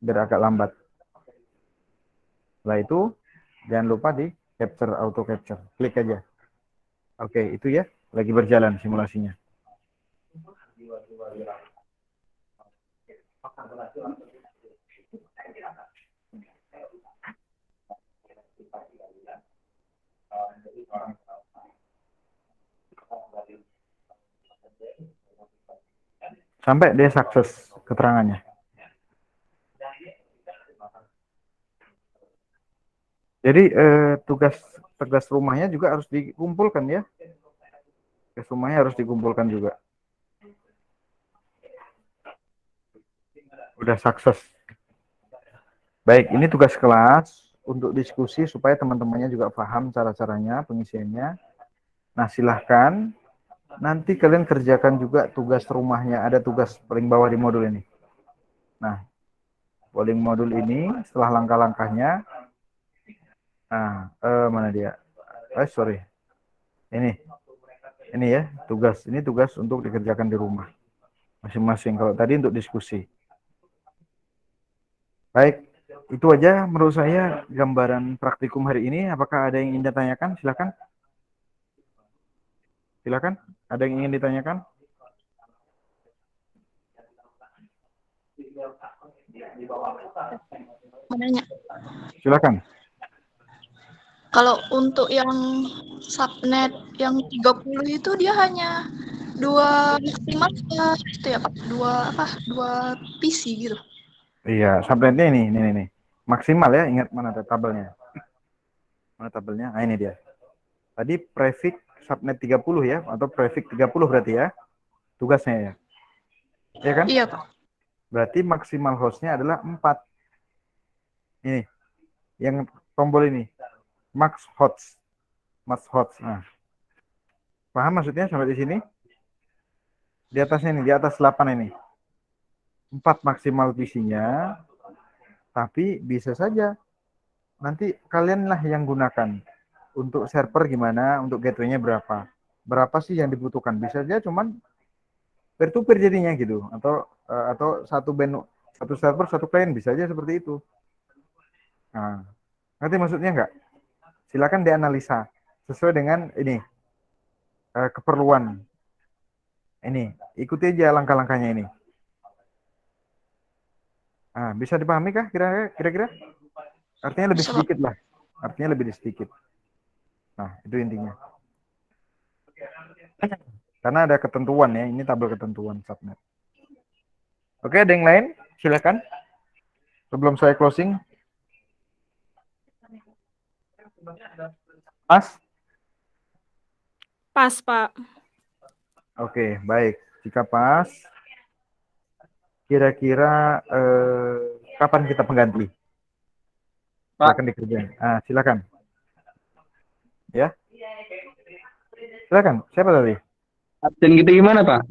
Biar agak lambat. Setelah itu jangan lupa di capture auto capture. Klik aja. Oke, itu ya. Lagi berjalan simulasinya. Sampai dia sukses keterangannya. Jadi tugas rumahnya juga harus dikumpulkan ya. Tugas rumahnya harus dikumpulkan juga. Udah sukses. Baik, ini tugas kelas untuk diskusi supaya teman-temannya juga paham cara-caranya, pengisiannya. Nah, silahkan nanti kalian kerjakan juga tugas rumahnya. Ada tugas paling bawah di modul ini. Nah, polling modul ini setelah langkah-langkahnya. Nah, mana dia? Sorry. Ini ya, tugas. Ini tugas untuk dikerjakan di rumah. Masing-masing. Kalau tadi untuk diskusi. Baik, itu aja menurut saya gambaran praktikum hari ini. Apakah ada yang ingin ditanyakan? Silakan. Silakan. Ada yang ingin ditanyakan? Menanya. Silakan. Kalau untuk yang subnet yang 30 itu dia hanya 2 maksimal itu ya Pak, 2 PC gitu. Iya, subnetnya ini. Maksimal ya, ingat mana tabelnya? Mana tabelnya? Nah, ini dia. Tadi prefix subnet 30 ya, atau prefix 30 berarti ya, tugasnya ya. Ya kan? Iya, Pak. Berarti maksimal hostnya adalah 4. Ini, yang tombol ini. Max host. Max host. Nah, paham maksudnya sampai di sini? Di atasnya ini, di atas 8 ini. 4 maksimal PC-nya, tapi bisa saja nanti kalianlah yang gunakan. Untuk server gimana, untuk gateway-nya berapa. Berapa sih yang dibutuhkan? Bisa aja cuman peer to peer jadinya gitu, atau satu server satu klien, bisa aja seperti itu. Nah, ngerti maksudnya nggak? Silakan dianalisa sesuai dengan ini keperluan. Ini ikuti aja langkah-langkahnya ini. Nah, bisa dipahami kah kira-kira? Artinya lebih Bisa, Pak. sedikit lah. Artinya lebih sedikit. Nah, itu intinya. Karena ada ketentuan ya, ini tabel ketentuan subnet. Oke, ada yang lain? Silakan. Sebelum saya closing. Mas? Pas, Pak. Oke, baik. Jika pas, kira-kira kapan kita pengganti? Pak. Silakan dikerjain. Ah, silakan. Ya. Silakan. Siapa tadi? Absen kita gimana, Pak?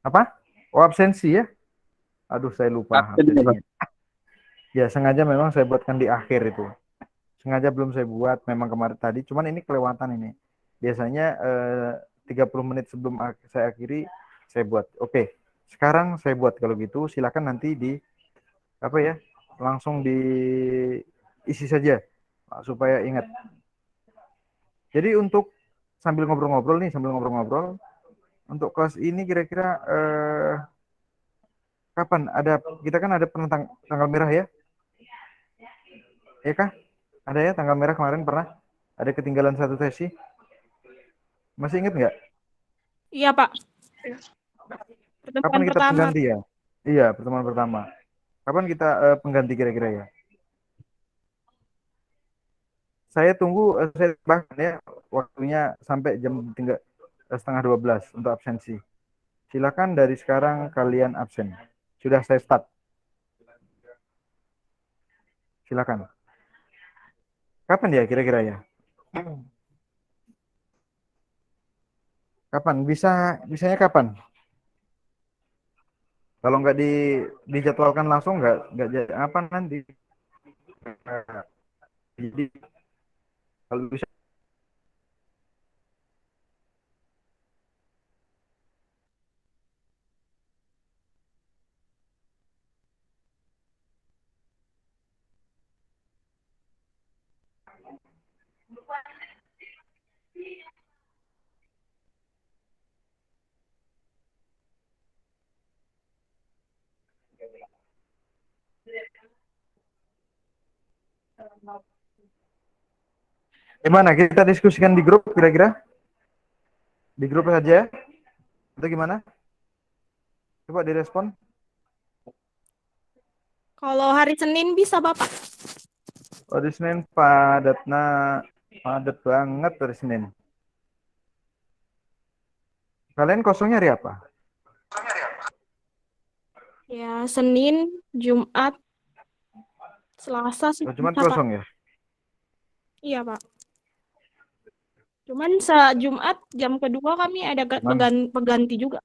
Apa? Oh, absensi ya? Aduh, saya lupa Absen ya, Pak. absensinya. Ya, sengaja memang saya buatkan di akhir itu. Sengaja belum saya buat memang kemarin tadi, cuman ini kelewatan ini. Biasanya 30 menit sebelum saya akhiri saya buat. Oke. Sekarang saya buat kalau gitu, silakan nanti langsung diisi saja supaya ingat. Jadi untuk sambil ngobrol-ngobrol, untuk kelas ini kira-kira kapan kita kan ada tanggal merah ya? Ya kah? Ada ya tanggal merah kemarin pernah? Ada ketinggalan satu sesi? Masih ingat nggak? Iya, Pak. Kapan Pertemuan kita pertama. pengganti ya? Iya, pertemuan pertama. Kapan kita pengganti kira-kira ya? Saya tunggu, saya bahkan ya waktunya sampai jam 11:30 untuk absensi. Silakan dari sekarang kalian absen. Sudah saya start. Silakan. Kapan ya kira-kira ya? Kapan? Bisanya kapan? Kalau nggak dijadwalkan langsung nggak apa nanti. Jadi kalau bisa gimana? Kita diskusikan di grup kira-kira? Di grup saja? Atau gimana? Coba direspon. Kalau hari Senin bisa, Bapak. Hari Senin padat banget hari Senin. Kalian kosongnya hari apa? Ya, Senin, Jumat, Selasa sih Jumat bisa, Pak. kosong ya? Iya, Pak. Cuman Jumat jam kedua kami ada pengganti juga.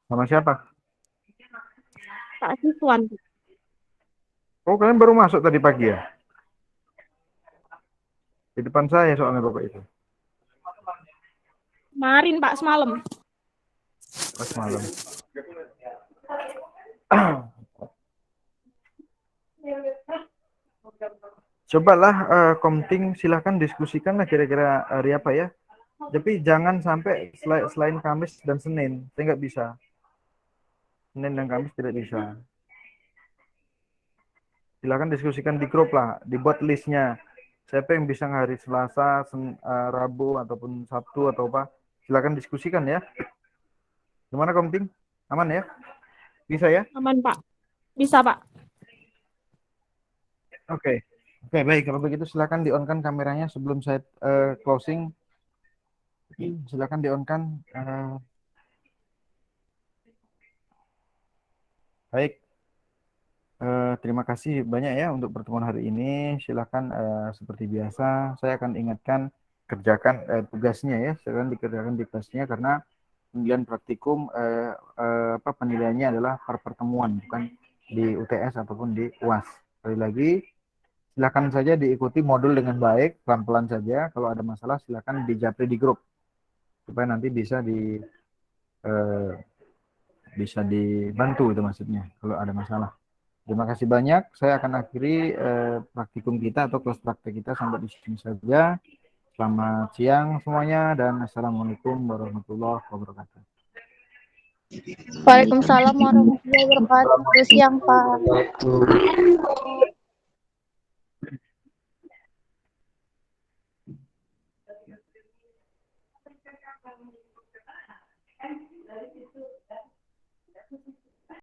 Sama siapa? Pak Siswan. Oh, kalian baru masuk tadi pagi ya? Di depan saya soalnya Bapak itu. Kemarin, Pak, semalam. Pas malam. Cobalah Komting silahkan diskusikan lah kira-kira hari apa ya. Tapi jangan sampai selain Kamis dan Senin, saya nggak bisa. Senin dan Kamis tidak bisa. Silahkan diskusikan di grup lah, dibuat listnya. Siapa yang bisa hari Selasa, Rabu ataupun Sabtu atau apa? Silahkan diskusikan ya. Gimana Komting? Aman ya? Bisa ya? Aman, Pak. Bisa, Pak. Oke. Oke, baik. Kalau begitu silakan di-on-kan kameranya sebelum saya closing. Silakan di-on-kan. Baik. Terima kasih banyak ya untuk pertemuan hari ini. Silakan seperti biasa, saya akan ingatkan kerjakan tugasnya ya. Silakan dikerjakan tugasnya karena penilaian praktikum apa penilaiannya adalah per pertemuan bukan di UTS ataupun di UAS. Sekali lagi, silakan saja diikuti modul dengan baik, pelan-pelan saja. Kalau ada masalah silakan dijapri di grup supaya nanti eh, bisa dibantu itu maksudnya kalau ada masalah. Terima kasih banyak. Saya akan akhiri praktikum kita atau kelas praktek kita sampai di sini saja. Selamat siang semuanya dan Assalamualaikum warahmatullahi wabarakatuh. Waalaikumsalam warahmatullahi wabarakatuh. Siang, Pak.